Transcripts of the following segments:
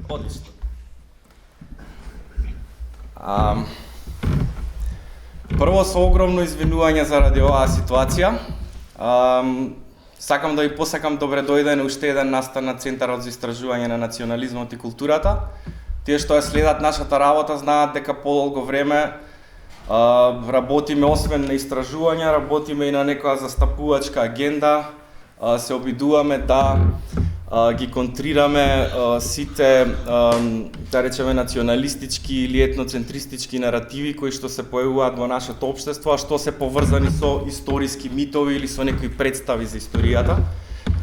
Одлично. Прво со огромно извинување заради оваа ситуација. Сакам да ви посакам добре дојден уште еден настан на Центарот за истражување на национализмот и културата. Тие што ја следат нашата работа знаат дека подолго време работиме освен на истражувања, работиме и на некоја застапувачка агенда, се обидуваме да ги контрираме сите, да речеме, националистички или етноцентристички наративи кои што се појавуваат во нашето општество, а што се поврзани со историски митови или со некои представи за историјата.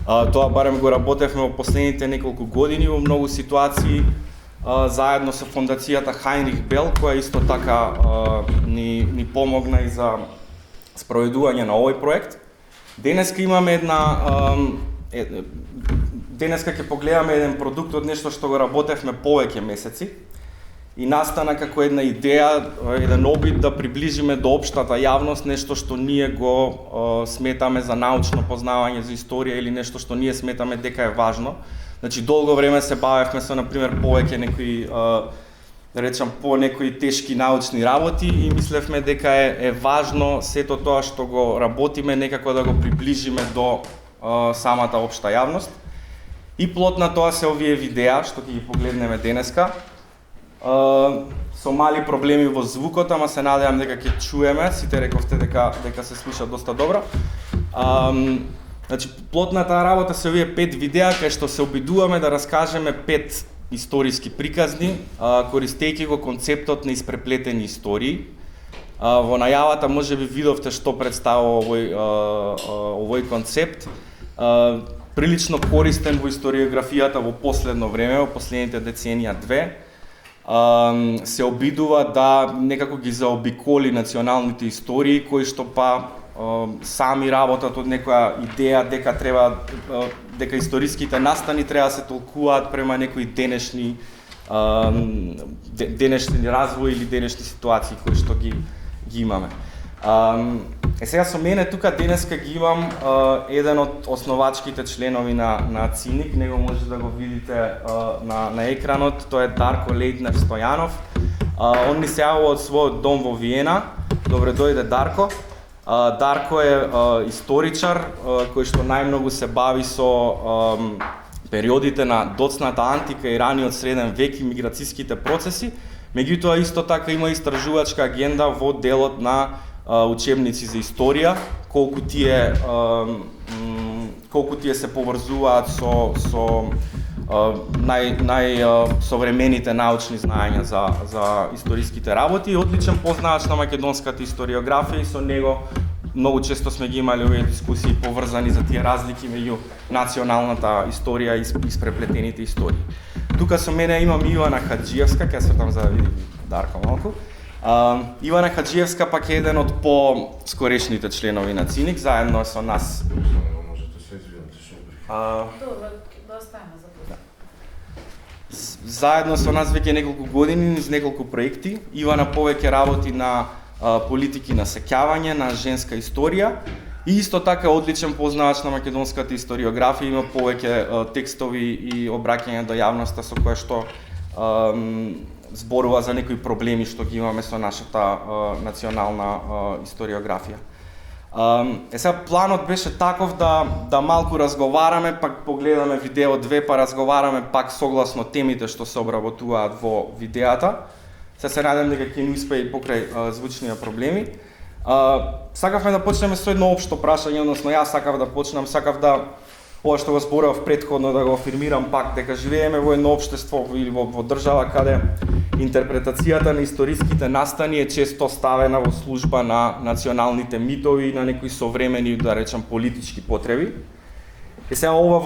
Тоа барем го работевме во последните неколку години во многу ситуации, заедно со фондацијата Хайнрих Бел, која исто така ни помогна и за спроведување на овој проект. Денеска имаме Денеска ќе погледаме еден продукт од нешто што го работевме повеќе месеци и настана како една идеја, еден обид да приближиме до општата јавност нешто што ние го сметаме за научно познавање за историја или нешто што ние сметаме дека е важно. Значи, долго време се бавевме со, например, повеќе некои, да речам, по некои тешки научни работи и мислевме дека е важно сето тоа што го работиме некако да го приближиме до самата општа јавност. И плод на тоа се овие видеа што ќе ги погледнеме денеска. Со мали проблеми во звукот, ама се надевам дека ќе чуеме, сите рековте дека се слуша доста добро. Значи, плод на таа работа се овие 5 видеа кај што се обидуваме да раскажеме 5 историски приказни, користејќи го концептот на испреплетени истории. Во најавата можеби видовте што представува овој концепт. Прилично користен во историографијата во последно време, во последните деценија две. Се обидува да некако ги заобиколи националните истории кои што сами работат од некоја идеја дека историските настани треба да се толкуваат према некои денешни развој или денешни ситуации кои што ги имаме. Сега со мене тука денеска ги имам еден од основачките членови на ЦИНИК, него може да го видите на екранот, тоа е Дарко Лейтнер Стојанов. Он ни се јавува од својот дом во Виена. Добре дојде, Дарко. Дарко е историчар кој што најмногу се бави со периодите на доцната антика и раниот среден век и миграцијските процеси, меѓутоа исто така има истражувачка агенда во делот на учебници за историја, колку тие се поврзуваат со најсовремените научни знаења за историските работи и одличен познавач на македонската историографија и со него многу често сме ги имали овие дискусии поврзани за тие разлики меѓу националната историја и испреплетените истории. Тука со мене имам Ивана Хаџиевска, ќе свртам за да види Дарко малку. Ивана Хаџиевска пак е еден од по-скорешните членови на ЦИНИК, заедно со нас. Заедно со нас веќе неколку години, низ неколку проекти. Ивана повеќе работи на политики на сеќавање, на женска историја и исто така одличен познавач на македонската историографија, има повеќе текстови и обраќања до јавноста со кое што зборува за некои проблеми што ги имаме со нашата национална историографија. Сега планот беше таков да малку разговараме, пак погледаме видео 2, па разговараме пак согласно темите што се обработуваат во видеата. Се надевам дека ќе ни успее и покрај звучнија проблеми. Сакавме да почнеме со едно општо прашање, односно јас сакав да почнам, ова што го зборував претходно да го афирмирам пак, дека живееме во едно општество или во држава каде интерпретацијата на историските настани е често ставена во служба на националните митови и на некои современи, да речам, политички потреби. И сега ова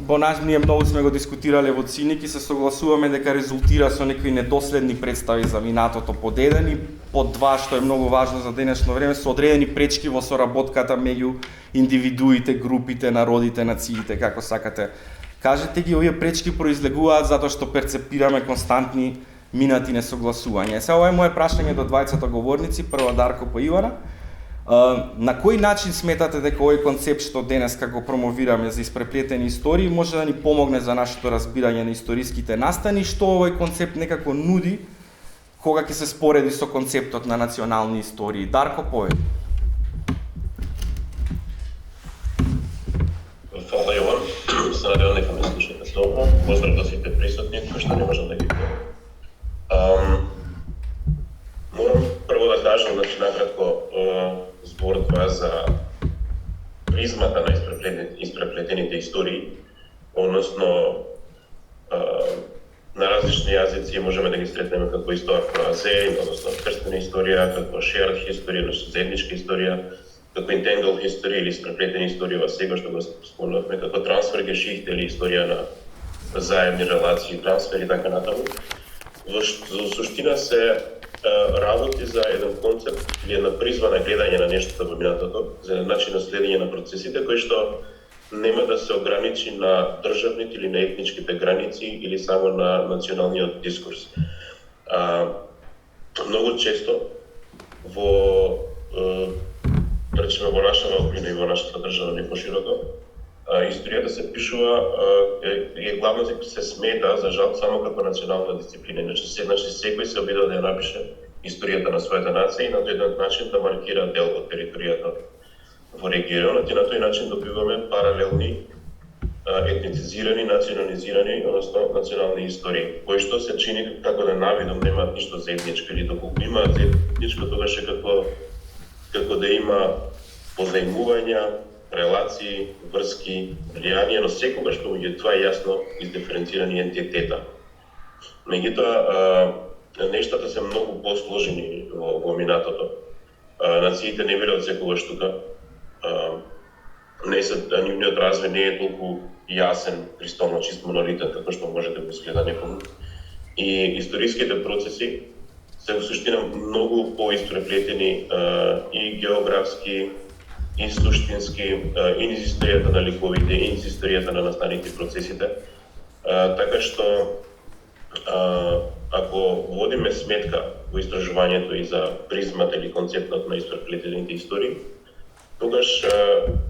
во нас ние многу сме го дискутирале во ЦИНИК и се согласуваме дека резултира со некои недоследни представи за минатото под еден и под два, што е многу важно за денешно време, со одредени пречки во соработката меѓу индивидуите, групите, народите, нациите, како сакате. Кажете ги, овие пречки произлегуваат затоа што перцепираме константни минати несогласувања. Сега ова е моje прашање до двајцата говорници, прво Дарко па Ивана. На кој начин сметате дека овој концепт што денеска го промовираме за испреплетени истории може да ни помогне за нашето разбирање на историските настани, што овој концепт некако нуди кога ќе се спореди со концептот на национални истории? Дарко, повеќе. Фала, Јован. Се надевам дека ме слушате добро. Поздрав до сите присутни, кои што не можам да ги видам. Морам прво да кажам, значи накратко, зборот за призмата на испреплетените истории, односно на различни јазици можеме да ги сретнеме како историја фразе, односно крстена историја, како shared history, односно заедничка историја, како entangled history или испреплетени истории во сега што го спомнавме, како трансфер-гешихте или историја на заедни релации, трансфери и така натаму. Во суштина се работи за еден концепт или една призма на гледање на нештото во минатото, за еден начин на следење на процесите кои што нема да се ограничи на државните или на етничките граници или само на националниот дискурс. Многу често во речеме во нашата опина и во нашата држава не пошироко, историјата се пишува е главно се смета за жал само како национална дисциплина. Значи секој се обидува да ја напише историјата на својата нација и на тој начин да маркира дел од територијата во регионот и на тој начин добиваме паралелни етницизирани, национализирани, односно национални истории, кои што се чини како да навидом немаат ништо заедничко или доколку имаат заедничко тогаш е како да има позаимувања, релации, врски, влијание, но секогаш помеѓу тоа јасно издиференцирани ентитета. Меѓутоа, нештата се многу посложени во минатото. Нациите не биле од секогаш тука. Нивниот развој не е толку јасен, кристално чист монолитен, како што може да го изгледа некому. И историските процеси се во суштина многу поиспреплетени и географски, и суштински, и низ историјата на ликовите, и низ историјата на настаните процесите. Така што, ако водиме сметка во истражувањето и за призмата или концептот на испреплетените истории, тогаш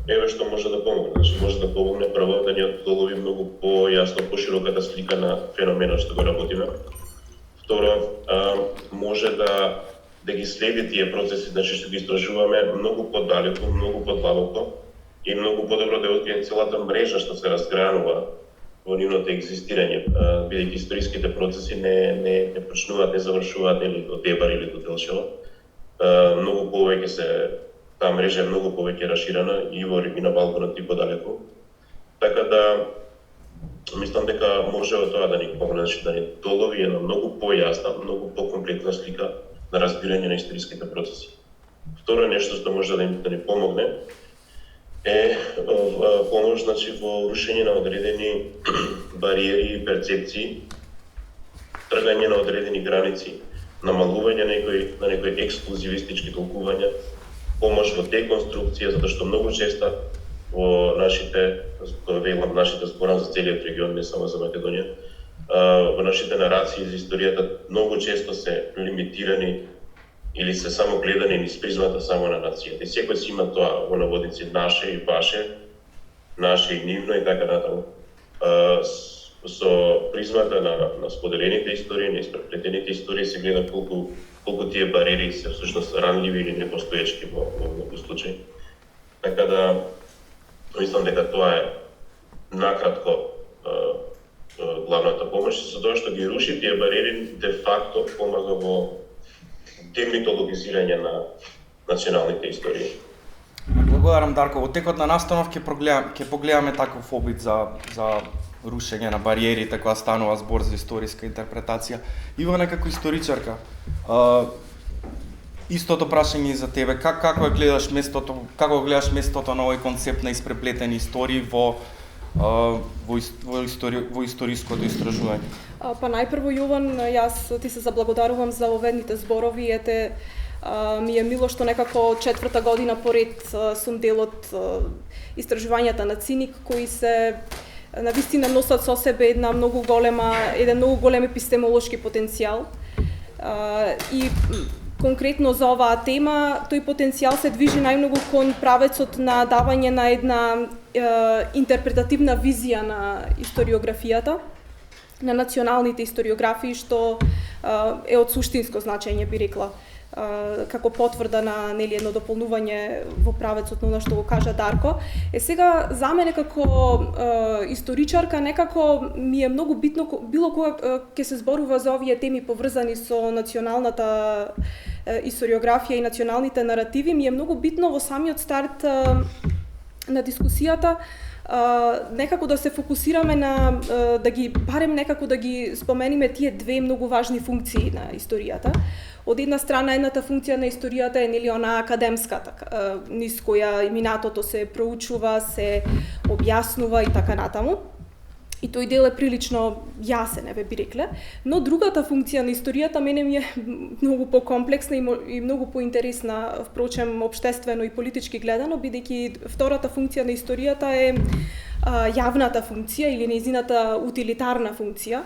еве што може да помогне. Значи може да помогне прво да ни одголови многу појасно, пошироката слика на феноменот што го работиме. Второ, може да ги следи тие процеси, значи што ги истражуваме многу подалеку, многу подлабоко и многу подобро да открие целата мрежа што се разгранува во нивното екзистирање, бидејќи историските процеси не почнуваат, не завршуваат или до Дебар или до Делчево. Многу повеќе се таа мрежа е многу повеќе раширана и на Балканот и подалеку. Така да мислам дека може од тоа да ни помогне, да ни долови една многу појасна, многу покомплетна слика на разбирање на историските процеси. Второ нешто што може да ни помогне е помош во рушење на одредени бариери и перцепции, тргање на одредени граници, намалување на некои ексклузивистички толкувања, помош во деконструкција, затоа што многу често во нашите зборам за целиот регион, не само за Македонија, во нашите нарации за историјата многу често се лимитирани или се само гледани низ призмата само на нацијата. И секој си има тоа во наводници наше и ваше, наше и нивно и така натаму. Со призмата на споделените истории, на испреплетените истории се гледа колку тие бариери се всушност ранливи или непостоечки во многу случаи. Така да мислам дека тоа е накратко главната помош, со тоа што ги руши тие бариери, де факто помага во демитологизирање на националните истории. Благодарам, Дарко. Во текот на настанов ќе погледаме таков обид за рушење на бариерите кога станува збор за историска интерпретација. Ивана, како историчарка, истото прашање за тебе. Како гледаш местото на овој концепт на испреплетени истории во историското истражување? Па најпрво, Јован, јас ти се заблагодарувам за оведните зборови. Ете, ми е мило што некако 4-та година поред сум дел од истражувањата на ЦИНИК, кои се навистина носат со себе еден многу голем епистемолошки потенцијал. И конкретно за оваа тема, тој потенцијал се движи најмногу кон правецот на давање на една интерпретативна визија на историографијата, на националните историографии, што е од суштинско значење, би рекла, како потврда на нели едно дополнување во правецот на она што го кажа Дарко. Сега за мене како историчарка некако ми е многу битно било кога ќе се зборува за овие теми поврзани со националната историографија и националните наративи, ми е многу битно во самиот старт на дискусијата некако да се фокусираме на барем некако да ги спомениме тие две многу важни функции на историјата. Од една страна, едната функција на историјата е нели она академската, низ која минатото се проучува, се објаснува и така натаму. И тој дел е прилично јасен, би рекле. Но другата функција на историјата мене ми е многу покомплексна и многу поинтересна, впрочем, обштествено и политички гледано, бидејќи втората функција на историјата е јавната функција или нејзината утилитарна функција,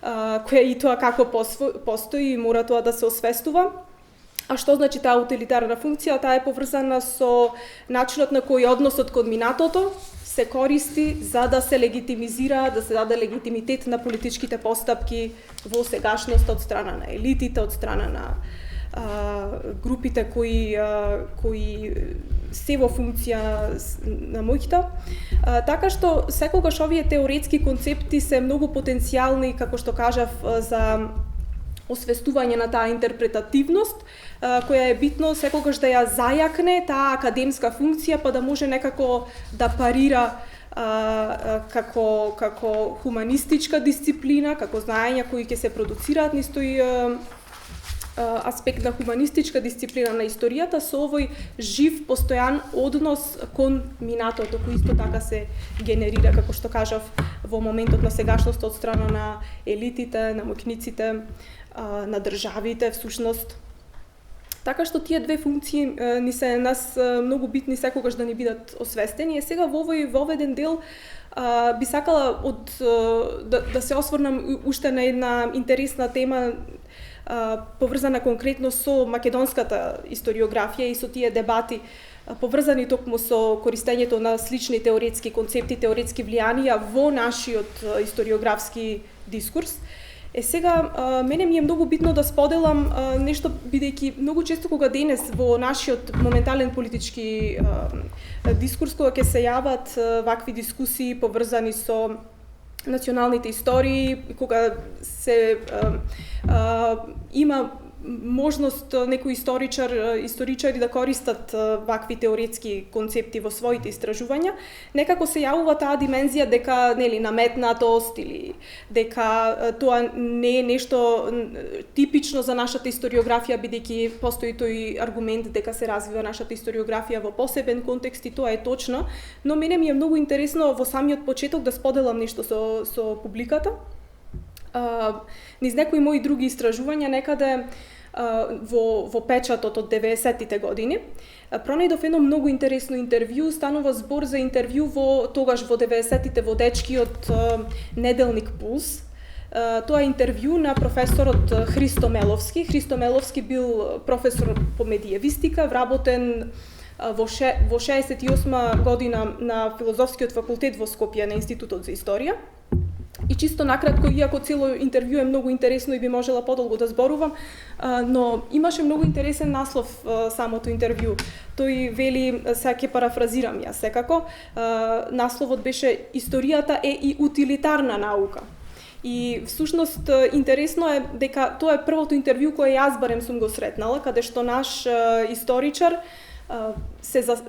која и тоа како постои и мора тоа да се освестува. А што значи таа утилитарна функција? Таа е поврзана со начинот на кој односот кон минатото се користи за да се легитимизира, да се даде легитимитет на политичките постапки во сегашност од страна на елитите, од страна на групите кои се во функција на моќта. Така што секогаш овие теоретски концепти се многу потенцијални, како што кажав, за освестување на таа интерпретативност, која е битно секогаш да ја зајакне таа академска функција, па да може некако да парира како хуманистичка дисциплина, како знаења кои ќе се продуцираат низ тој аспект на хуманистичка дисциплина на историјата со овој жив, постојан однос кон минатото, кој исто така се генерира, како што кажав, во моментот на сегашност од страна на елитите, на моќниците, на државите, всушност. Така што тие две функции ни се нас многу битни секогаш да ни бидат освестени. И сега во овој воведен дел би сакала да се осврнам уште на една интересна тема поврзана конкретно со македонската историографија и со тие дебати поврзани токму со користењето на слични теоретски концепти, теоретски влијанија во нашиот историографски дискурс. Сега, мене ми е многу битно да споделам нешто, бидејќи многу често кога денес во нашиот моментален политички дискурс, кога ќе се јават вакви дискусии поврзани со националните истории, кога се има можност некои историчари да користат вакви теоретски концепти во своите истражувања, некако се јавува таа димензија дека нели наметнатост или дека тоа не е нешто типично за нашата историографија, бидејќи постои тој аргумент дека се развива нашата историографија во посебен контекст и тоа е точно, но мене ми е многу интересно во самиот почеток да споделам нешто со публиката. Низ некои мои други истражувања некаде во печатот од 90-тите години пронајдов едно многу интересно интервју. Станува збор за интервју тогаш во 90-тите во дечкиот неделник Пулс. Тоа е интервју на професорот Христо Меловски. Христо Меловски бил професор по медиевистика, вработен во 68 година на Филозофскиот факултет во Скопје на Институтот за историја. И чисто накратко, иако цело интервју е многу интересно и би можела подолго да зборувам, но имаше многу интересен наслов самото интервју. Тој вели, сега ќе парафразирам јас секако, насловот беше "Историјата е и утилитарна наука". И всушност интересно е дека тоа е првото интервју кое јас барем сум го сретнала, каде што наш историчар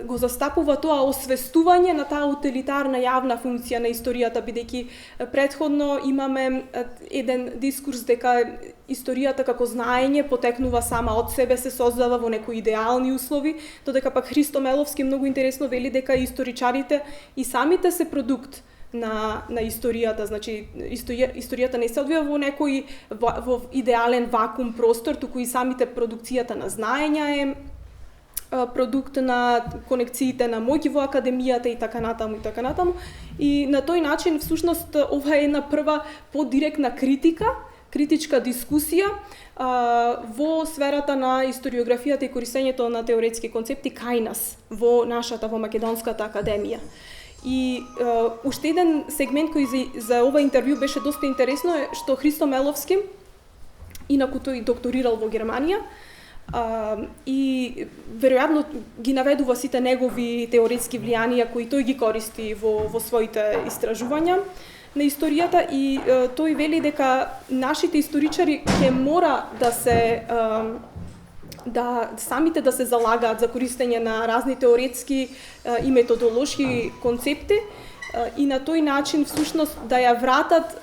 го застапува тоа освестување на таа утилитарна јавна функција на историјата, бидејќи претходно имаме еден дискурс дека историјата како знаење потекнува сама од себе, се создава во некои идеални услови, додека пак Христо Меловски многу интересно вели дека историчарите и самите се продукт на историјата, значи историјата не се одвива во некој во идеален вакуум простор, туку и самите продукцијата на знаења е продукт на конекциите на моќ во академијата и така натаму и така натаму. И на тој начин всушност ова е една прва подиректна критика критичка дискусија во сферата на историографијата и користењето на теоретски концепти кај нас, во Македонската академија. И уште еден сегмент кој за ова интервју беше доста интересно е што Христо Меловски, инаку тој докторирал во Германија, и веројатно ги наведува сите негови теоретски влијанија кои тој ги користи во своите истражувања на историјата, и тој вели дека нашите историчари ќе мора самите да се залагаат за користење на разни теоретски и методолошки концепти, и на тој начин всушност да ја вратат,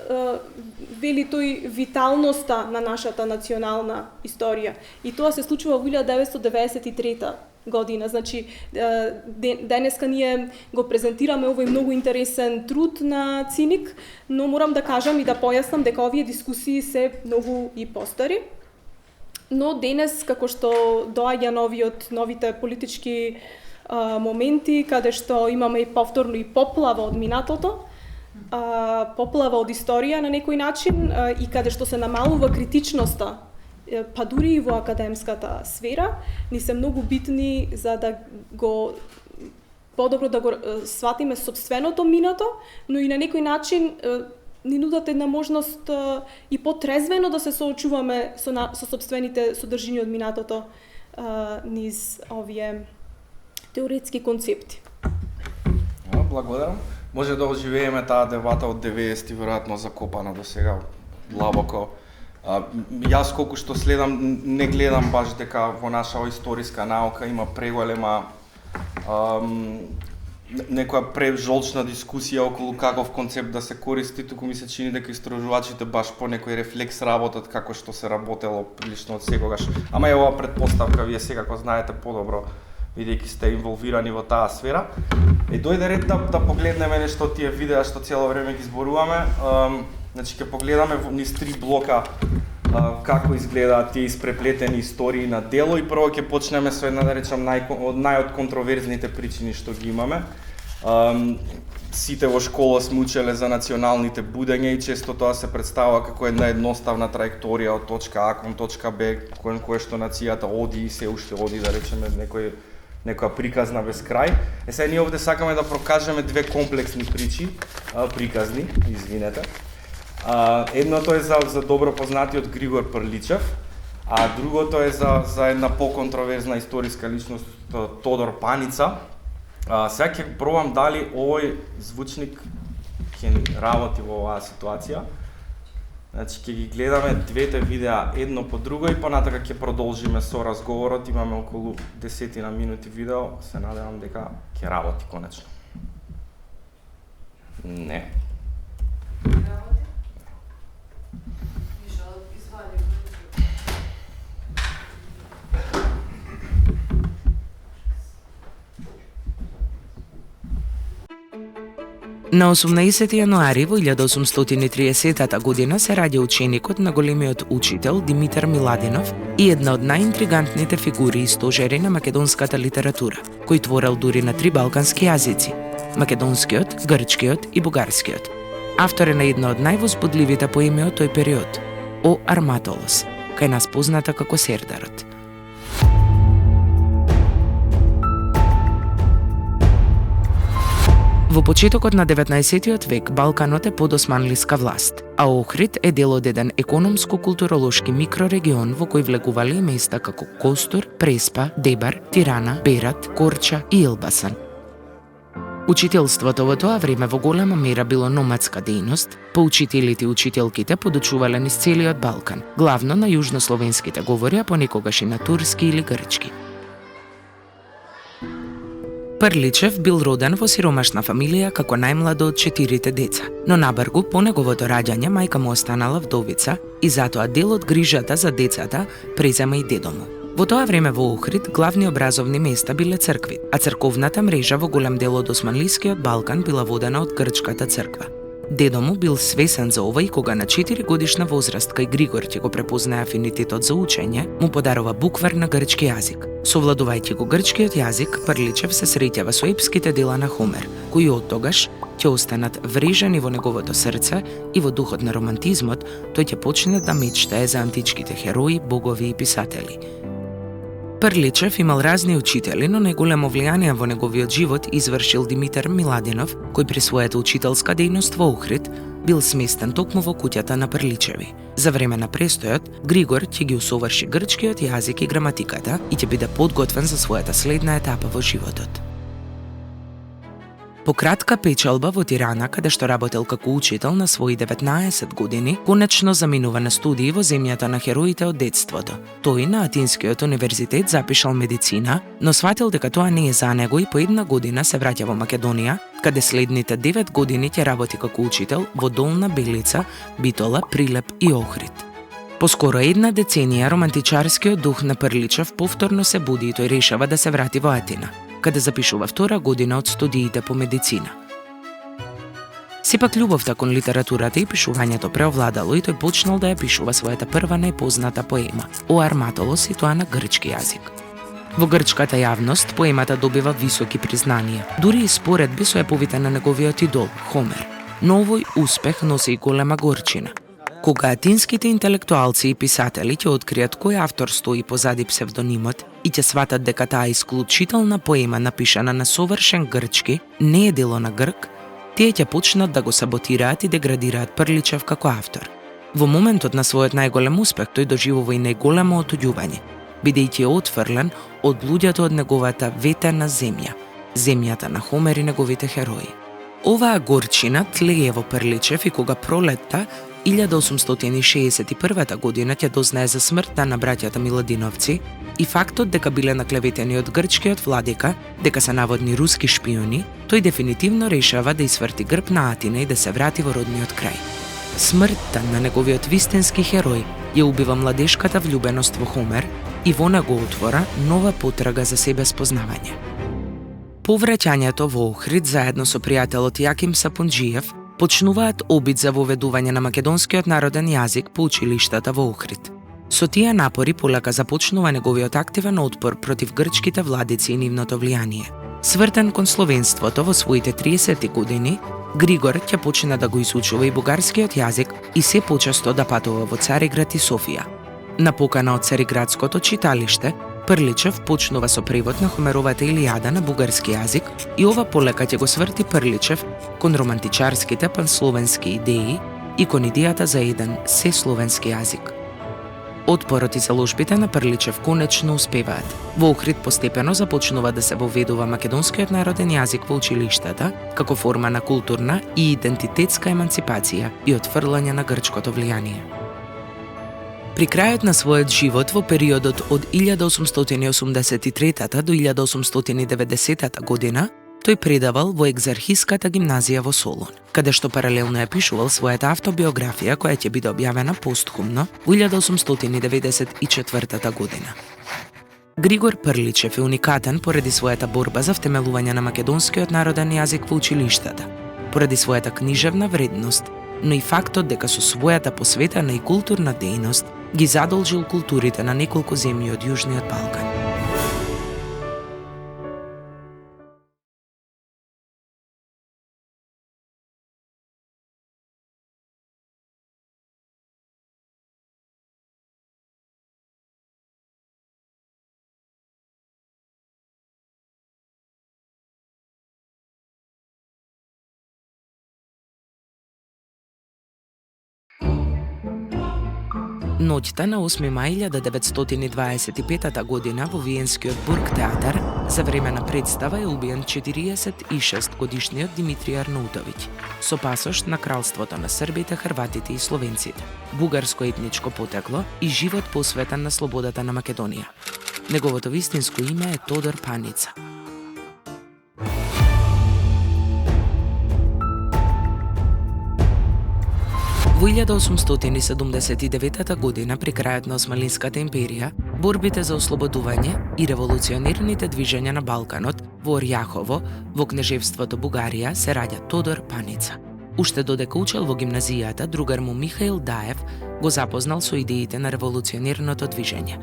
вели тој, виталноста на нашата национална историја. И тоа се случува во 1993 година. Значи, денеска ние го презентираме овој многу интересен труд на Циник, но морам да кажам и да појаснам дека овие дискусии се многу и постари. Но денес, како што доаѓа новите политички моменти, каде што имаме и повторно и поплава од минатото, поплава од историја на некој начин, и каде што се намалува критичноста, па дури и во академската сфера, ни се многу битни за да го подобро да го сватиме сопственото минато, но и на некој начин ни нудат една можност и потрезвено да се соочуваме со сопствените содржини од минатото низ овие теоретски концепти. Благодарам. Може да оживееме таа дебата од 90-ти, веројатно закопана до сега длабоко. Јас колку што следам, не гледам баш дека во наша историска наука има преголема некоја прежолчна дискусија околу каков концепт да се користи, туку ми се чини дека истражувачите баш по некој рефлекс работат како што се работело прилично од секогаш. Ама е ова претпоставка, вие секако знаете подобро, бидејќи сте инволвирани во таа сфера. И дојде ред да погледнеме нешто од тие видеа што цело време ги зборуваме. Значи, ќе погледаме низ 3 блока како изгледаат тие испреплетени истории на дело, и прво ќе почнеме со една, да речам, најод контроверзните причини што ги имаме. Сите во школа сме учеле за националните будења и често тоа се представува како една едноставна траекторија од точка А кон точка Б, кое што нацијата оди и се уште оди, да речеме, некоја приказна без крај. Сега ние овде сакаме да прокажеме две комплексни приказни, извинете. Едното е за добро познатиот Григор Прличев, а другото е за една поконтроверзна историска личност Тодор Паница. Сега ќе пробам дали овој звучник ќе работи во оваа ситуација. Значи, ќе ги гледаме двете видеа едно по друго и понатака ќе продолжиме со разговорот. Имаме околу 10 минути видео, се надевам дека ќе работи конечно. Не. На 18 јануари во 1830 година се раѓа ученикот на големиот учител Димитар Миладинов и една од најинтригантните фигури и стожери на македонската литература, кој творел дури на 3 балкански јазици – македонскиот, грчкиот и бугарскиот. Автор е на една од највозбудливите поеми од тој период – О Арматолос, кај нас позната како Сердарот. Во почетокот на 19 век Балканот е под османлиска власт, а Охрид е дел од еден економско-културолошки микрорегион во кој влегувале и места како Костур, Преспа, Дебар, Тирана, Берат, Корча и Елбасан. Учителството во тоа време во голема мера било номадска дејност, па учителите и учителките подучувале низ целиот Балкан, главно на јужнословенските говори, а понекогаш и на турски или грчки. Прличев бил роден во сиромашна фамилија како најмладо од 4 деца, но набргу по неговото раѓање мајка му останала вдовица и затоа дел од грижата за децата презема и дедо му. Во тоа време во Охрид главни образовни места биле цркви, а црковната мрежа во голем дел од османлискиот Балкан била водена од грчката црква. Дедо му бил свесен за ова и кога на 4 годишна возраст кај Григор ќе го препознае афинитетот за учење, му подарува буквар на грчки јазик. Совладувајќи го грчкиот јазик, Прличев се среќава со епските дела на Хомер, кои оттогаш ќе останат врежани во неговото срце и во духот на романтизмот, тој ќе почне да мечтае за античките херои, богови и писатели. Прличев имал разни учители, но најголемо влијание во неговиот живот извршил Димитар Миладинов, кој при својата учителска дејност во Охрид бил сместен токму во куќата на Прличеви. За време на престојот, Григор ќе ги усоврши грчкиот јазик и граматиката и ќе биде подготвен за својата следна етапа во животот. По кратка печалба во Тирана, каде што работел како учител на своји 19 години, конечно заминува на студии во земјата на хероите од детството. Тој на Атинскиот универзитет запишал медицина, но сватил дека тоа не е за него и по една година се враќа во Македонија, каде следните 9 години ќе работи како учител во Долна Белица, Битола, Прилеп и Охрид. По скоро една деценија романтичарскиот дух на Прличев повторно се буди и тој решава да се врати во Атина, каде запишува втора година од студиите по медицина. Сепак љубовта кон литературата и пишувањето преовладало и тој почнал да ја пишува својата прва најпозната поема, О Арматолос, и тоа на грчки јазик. Во грчката јавност поемата добива високи признанија, дури и споредби со еповите на неговиот идол, Хомер. Но овој успех носи и голема горчина. Кога атинските интелектуалци и писатели ќе откријат кој автор стои позади псевдонимот и ќе сватат дека таа исклучителна поема напишана на совршен грчки не е дело на грк, тие ќе почнат да го саботираат и деградираат Прличев како автор. Во моментот на својот најголем успех тој доживува и најголемо отуѓување, бидејќи е отфрлен од луѓето од неговата ветена земја, земјата на Хомер и неговите херои. Оваа горчина тлее во Прличев и кога пролетта 1861 година ќе дознае за смртта на браќата Миладиновци и фактот дека биле наклеветени од грчкиот владика, дека се наводни руски шпиони, тој дефинитивно решава да изврти грб на Атина и да се врати во родниот крај. Смртта на неговиот вистински херој ја убива младешката влюбеност во Хомер и во него отвора нова потрага за себе спознавање. По враќањето во Охрид заедно со пријателот Јаким Сапунџиев почнуваат обид за воведување на македонскиот народен јазик по училиштата во Охрид. Со тие напори полека започнува неговиот активен отпор против грчките владици и нивното влијание. Свртен кон словенството во своите 30 години, Григор ќе почне да го изучува и бугарскиот јазик и се почесто да патува во Цариград и Софија. На покана од Цариградското читалиште, Прличев почнува со превод на Хомеровата Илијада на бугарски јазик и ова полека ќе го сврти Прличев кон романтичарските пансловенски идеи и кон идејата за еден сесловенски јазик. Отпорот и заложбите на Прличев конечно успеваат. Во Охрид постепено започнува да се воведува македонскиот народен јазик во училиштата како форма на културна и идентитетска емансипација и отфрлање на грчкото влијание. При крајот на својот живот во периодот од 1883 до 1890 година, тој предавал во Екзархиската гимназија во Солун, каде што паралелно ја пишувал својата автобиографија која ќе биде објавена постхумно во 1894 година. Григор Прличев е уникатен поради својата борба за втемелување на македонскиот народен јазик во училиштата, поради својата книжевна вредност, но и фактот дека со својата посветена и културна дејност ги задолжил културите на неколку земји од Јужниот Балкан. Ноќта на 8 мај 1925 година во Виенскиот Бург театар за време на представа е убиен 46 годишниот Димитрий Арнаутовиќ, со пасош на кралството на србите, хрватите и словенците, бугарско етничко потекло и живот посветен на слободата на Македонија. Неговото вистинско име е Тодор Паница. Во 1879 година, при крајот на Османлиската империја, борбите за ослободување и револуционерните движења на Балканот, во Орјахово, во кнежевството Бугарија, се раѓа Тодор Паница. Уште додека учел во гимназијата, другар му Михаил Даев го запознал со идеите на револуционерното движење.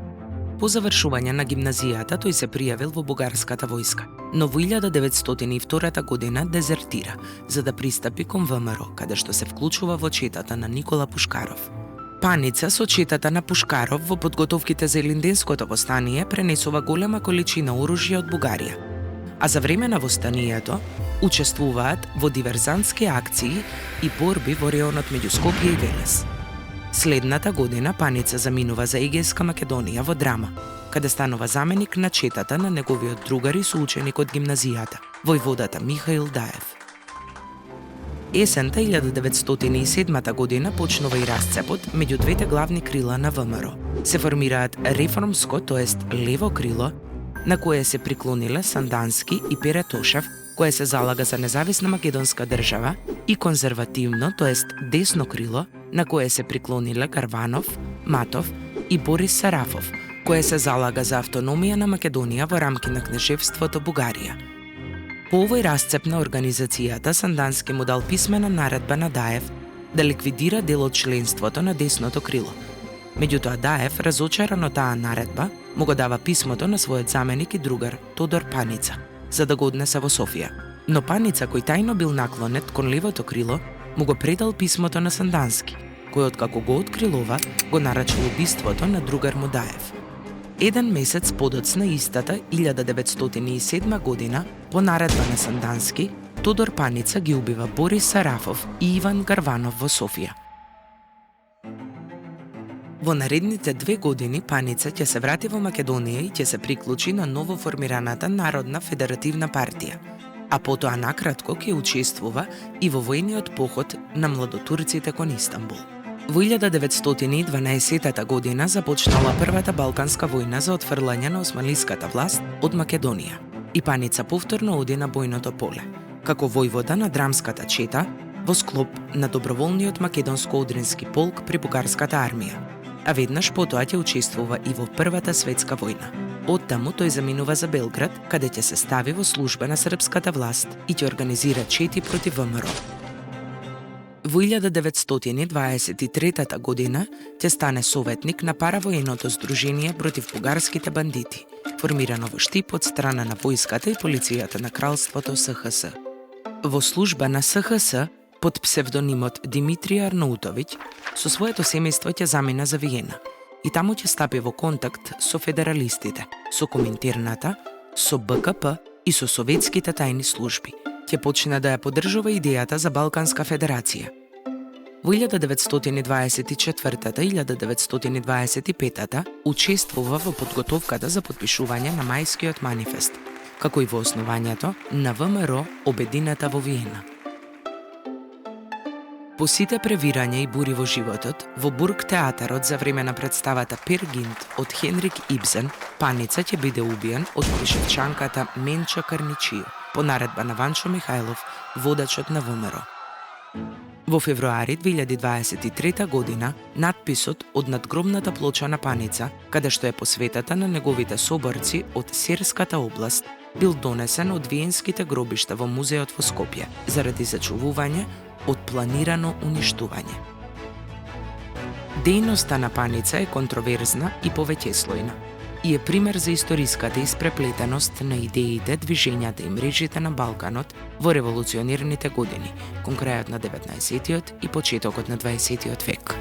По завршување на гимназијата, тој се пријавил во бугарската војска, но во 1902 година дезертира, за да пристапи кон ВМРО, каде што се вклучува во четата на Никола Пушкаров. Паница со четата на Пушкаров во подготовките за Илинденското востание пренесува голема количина оружје од Бугарија, а за време на востанието учествуваат во диверзантски акции и борби во реонот меѓу Скопје и Велес. Следната година Паница заминува за Егејска Македонија во Драма, каде станува заменик на четата на неговиот другар и соученик од гимназијата, војводата Михаил Даев. Есента 1907 година почнува и расцепот меѓу двете главни крила на ВМРО. Се формираат реформско, тоест лево крило, на кое се приклониле Сандански и Пере Тошев, кое се залага за независна македонска држава, и конзервативно, тоест десно крило, на кое се приклониле Гарванов, Матов и Борис Сарафов, кое се залага за автономија на Македонија во рамки на кнежевството Бугарија. По овој расцеп на организацијата, Сандански му дал писмена наредба на Даев да ликвидира дел од членството на десното крило. Меѓутоа Даев, разочаран од таа наредба, му го дава писмото на својот заменик и другар Тодор Паница, за да го однесе во Софија. Но Паница, кој тајно бил наклонет кон левото крило, му го предал писмото на Сандански, кој откако го открилова, го нарачил убиството на другар му Даев. Еден месец подоцна истата 1907 година, по наредба на Сандански, Тодор Паница ги убива Борис Сарафов и Иван Гарванов во Софија. Во наредните 2 години Паница ќе се врати во Македонија и ќе се приклучи на новоформираната Народна федеративна партија, а потоа накратко ќе учествува и во војниот поход на младотурците кон Истанбул. Во 1912 година започнала Првата Балканска војна за отфрлање на османлиската власт од Македонија и Паница повторно оди на бојното поле, како војвода на драмската чета во склоп на доброволниот македонско-одрински полк при бугарската армија, а веднаш потоа ќе учествува и во Првата светска војна. Оттаму тој заминува за Белград, каде ќе се стави во служба на српската власт и ќе организира чети против ВМРО. Во 1923 година ќе стане советник на паравоеното здружение против бугарските бандити, формирано во Штип од страна на војската и полицијата на кралството СХС. Во служба на СХС, под псевдонимот Димитрија Арнаутовиќ, со своето семејство ќе замина за Виена и таму ќе стапи во контакт со федералистите, со Коминтерната, со БКП и со советските тајни служби. Ќе почне да ја поддржува идејата за Балканска федерација. Во 1924-1925 учествува во подготовката за подпишување на Мајскиот манифест, како и во основањето на ВМРО обединета во Виена. По сите превирања и бури во животот, во Бург театарот за време на представата Пер Гинт од Хенрик Ибсен, Паница ќе биде убиен од кришевчанката Менча Карничио, по наредба на Ванчо Михајлов, водачот на ВМРО. Во февруари 2023 година, надписот од надгробната плоча на Паница, каде што е посветата на неговите соборци од Серската област, бил донесен од виенските гробишта во музеот во Скопје, заради зачувување од планирано уништување. Дејноста на Паница е контроверзна и повеќеслојна и е пример за историската испреплетеност на идеите, движењата и мрежите на Балканот во револуционерните години, кон крајот на 19-тиот и почетокот на 20-тиот век.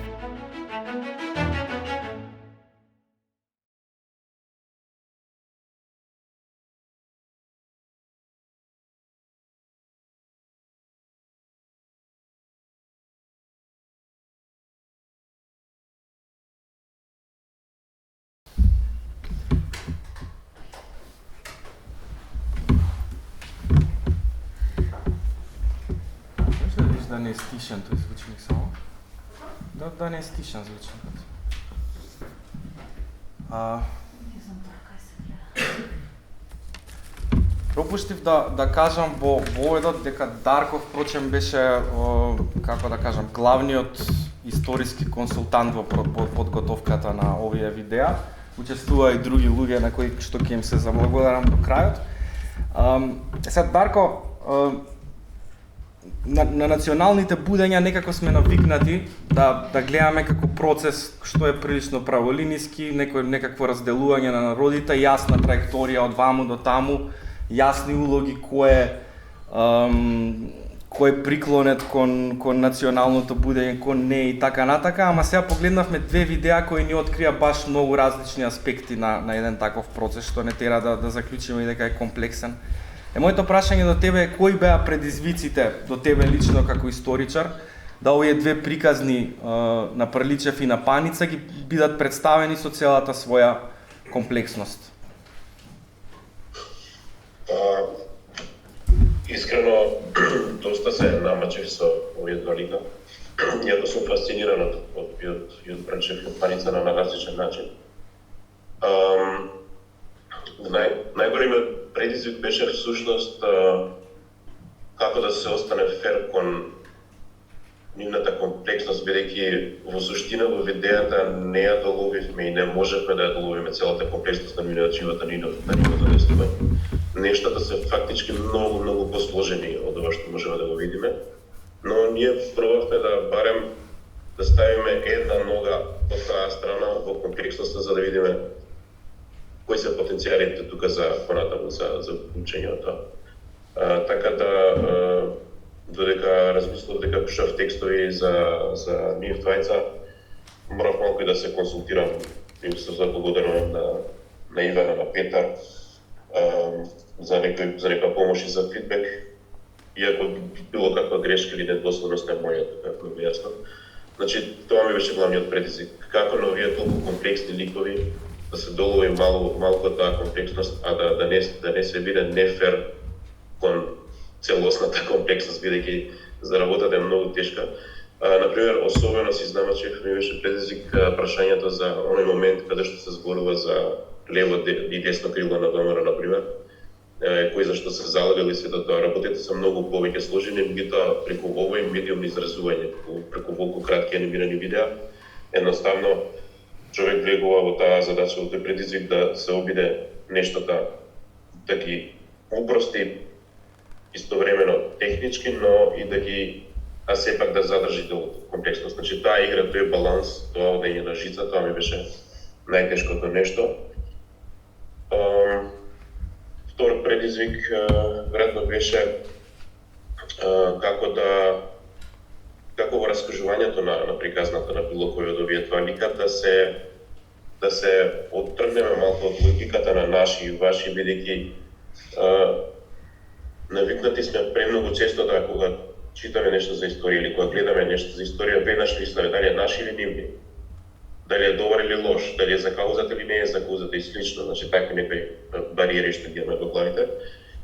Да не е стишен тој звучник само. Да не е стишен звучникот. Пропуштив да кажам во воведот дека Дарко впрочем беше како да кажам главниот историски консултант во подготовката на овие видеа. Учествува и други луѓе на кои што ќе им се заблагодарам до крајот. Сега Дарко на националните будења некако сме навикнати да гледаме како процес што е прилично праволиниски, некакво разделување на народите, јасна траекторија од ваму до таму, јасни улоги кој е приклонет кон националното будење, кон не и така натака, ама сега погледнавме две видеа кои ни открија баш многу различни аспекти на еден таков процес, што не тера да заклучиме и дека е комплексен. Моето прашање до тебе е кои беа предизвиците до тебе лично како историчар да овие две приказни на Прличев и на Паница ги бидат представени со целата своја комплексност? Искрено, доста се намачив со овие два лика. Иако сум фасциниран од Прличев и од Паница на различен начин. Најголемиот предизвик беше всушност како да се остане фер кон нивната комплексност, бидејќи во суштина во видеата не ја доловивме и не можевме да ја доловиме целата комплексност на нивниот живот, на нивното действување. Нештата се фактички многу посложени од ова што можеме да го видиме, но ние пробавме да барем да ставиме една нога во таа страна во комплексноста за да видиме кои се потенцијалите тука за понатаму за учењето. Така да додека размислав дека пишав текстови за нив двајца, морав малку и да се консултирам и се заблагодарувам на Ивана, на Петар за некоја помош и за фидбек, иако било каква грешка или недоследност не моја, како ви јасно. Значи, тоа ми беше главниот предизвик. Како на овие толку комплексни ликови да се долови малку таа комплексност, а да не се биде нефер кон целосната комплексност, бидејќи за работата е многу тешка. Например, особено си знамачив, ми беше предизвик прашањето за оној момент каде што се зборува за лево и десно крило на ВМРО, например, кој зашто се залагали сето тоа. Работите се многу повеќе сложени, меѓутоа преку овој медиум на изразување, преку волку кратки анимирани видеа, едноставно човек влегува во таа задача, во тој предизвик да се обиде нештата да ги упрости истовремено технички, но и да ги сепак да задржи комплексност. Значи таа игра, тој баланс, тоа одење на жица, тоа ми беше најтешкото нешто. Втор предизвик веројатно беше како во раскажувањето на приказната на било кој од овие два лика да се оттргнеме малку од логиката на наши и ваши, бидејќи навикнати сме премногу често да кога читаме нешто за историја или кога гледаме нешто за историја, веднаш мислиме дали е наш или нивни, дали е добар или лош, дали е за каузата или не е за каузата и слично, значи така некои бариери што ги имаме во главите.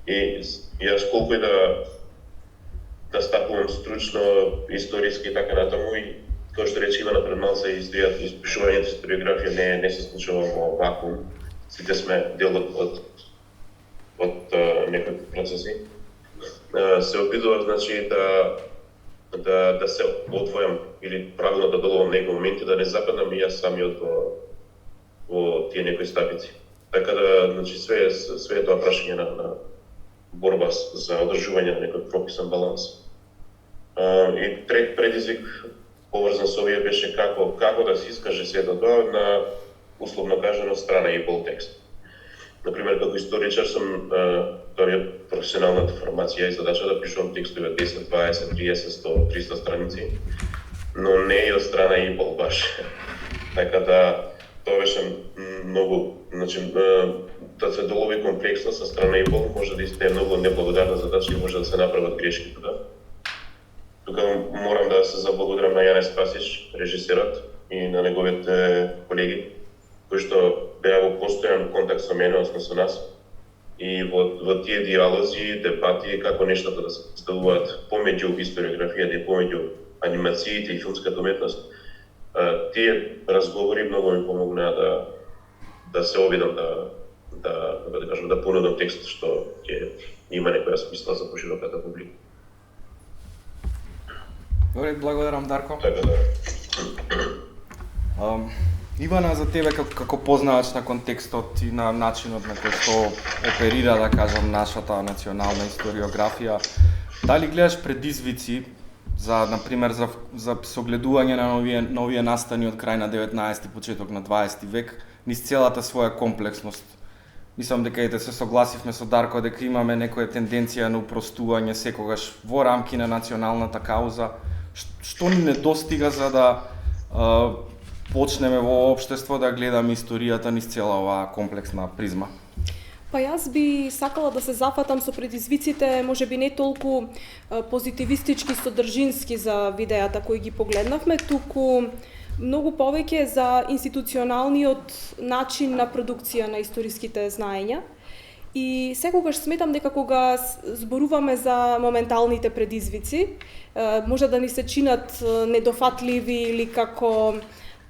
И јас колку и да стапувам стручно, историски и така натаму, и како што рече Ивана пред малку, испишувањето историографија не се случува во вакуум. Сите сме дел од некои процеси. Се обидував, значи, да се отвојам или правилно да доловам некои моменти, да не западнам и јас самиот во тие некои стапици. Така да, значи, све е тоа прашање на борба за одржување на некој прописан баланс. И трет предизвик поврзан со овие беше како да се искаже сето тоа на, условно кажано, страна и пол текст. Например, како историчар сум, тоа ми е професионалната формација и задача да пишувам текстови 10, 20, 30, 100, 300 страници, но не и од страна и пол баш. Така да, тоа беше многу, значи, да се долови комплексност со страна и пол, може да е многу неблагодарна задача и може да се направат грешки тука. Тука морам да се заблагодарам на Јане Спасич, режисерот, и на неговите колеги, кои што беа во постојан контакт со мене, односно со нас. И во тие диалози, дебати, како нештата да се представуваат помеѓу историографијата и помеѓу анимациите и филмската уметност, тие разговори многу ми помогнаа да се обидам да понудам текст што ќе има некоја смисла за пошироката публика. Добре, благодарам, Дарко. Така да. Ивана, за тебе како познавач на контекстот и на начинот на кој што оперира, да кажам, нашата национална историографија, Дали гледаш предизвици за, например, за согледување на новија настани од крај на 19 почеток на 20 век, низ целата своја комплексност? Мислам дека и се согласивме со Дарко дека имаме некоја тенденција на упростување секогаш во рамки на националната кауза. Што ни недостига за да почнеме во општество да гледаме историјата низ цела оваа комплексна призма? Па јас би сакала да се зафатам со предизвиците, можеби не толку позитивистички, содржински за видеата кои ги погледнавме, туку многу повеќе за институционалниот начин на продукција на историските знаења. И секогаш сметам дека кога зборуваме за моменталните предизвици, може да ни се чинат недофатливи или како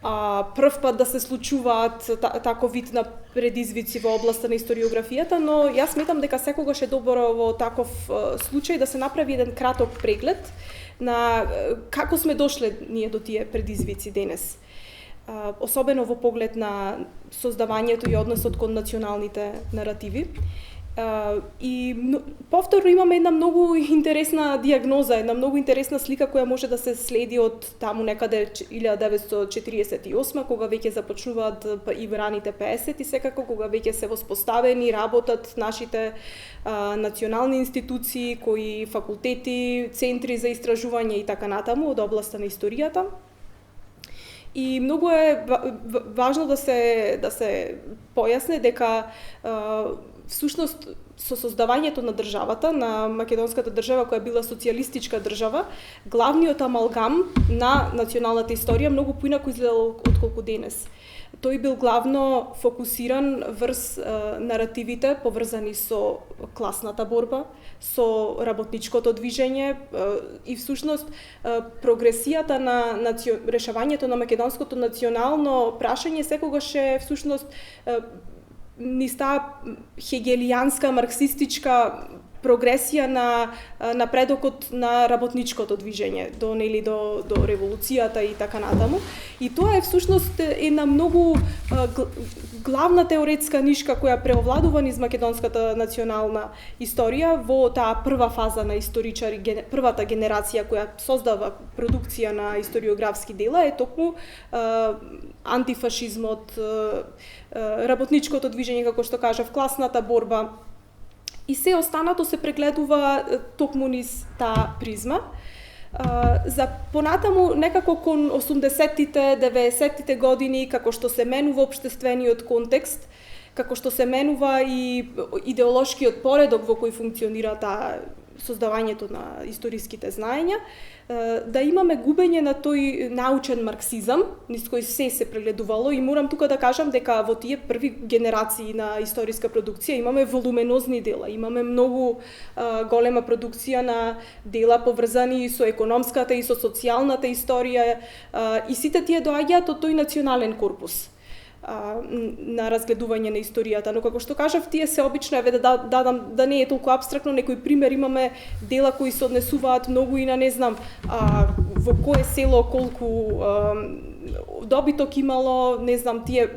прв пат да се случуваат таков вид на предизвици во областа на историографијата, но јас сметам дека секогаш е добро во таков случај да се направи еден краток преглед на како сме дошле ние до тие предизвици денес. Особено во поглед на создавањето и односот кон националните наративи. И повторно имаме една многу интересна диагноза, една многу интересна слика која може да се следи од таму некаде 1948, кога веќе започнуваат и раните 50 и секако кога веќе се воспоставени, работат нашите национални институции, кои факултети, центри за истражување и така натаму од областа на историјата. И многу е важно да се појасне дека всушност со создавањето на државата, на македонската држава која била социјалистичка држава, главниот амалгам на националната историја многу поинаку изгледал отколку денес. Тој бил главно фокусиран врз наративите поврзани со класната борба, со работничкото движење и всушност прогресијата на решавањето на македонското национално прашање секогаш е всушност низ таа хегелијанска, марксистичка прогресија на напредокот на работничкото движење до револуцијата и така натаму. И тоа е всушност една многу главна теоретска нишка која преовладува низ македонската национална историја во таа прва фаза на историчари, првата генерација која создава продукција на историографски дела е токму антифашизмот, работничкото движење, како што кажав, класната борба. И се останато се прегледува токму низ таа призма. За понатаму некако кон 80-тите, 90-тите години, како што се менува општествениот контекст, како што се менува и идеолошкиот поредок во кој функционира таа создавањето на историските знаења, да имаме губење на тој научен марксизам, низ кој се прегледувало, и морам тука да кажам дека во тие први генерации на историска продукција имаме волуменозни дела, имаме многу голема продукција на дела поврзани со економската и со социјалната историја, и сите тие доаѓаат од тој национален корпус на разгледување на историјата, но како што кажав, тие се обично, еве да не е толку апстрактно, некој пример имаме дела кои се однесуваат многу и на не знам во кое село колку добиток имало, не знам, тие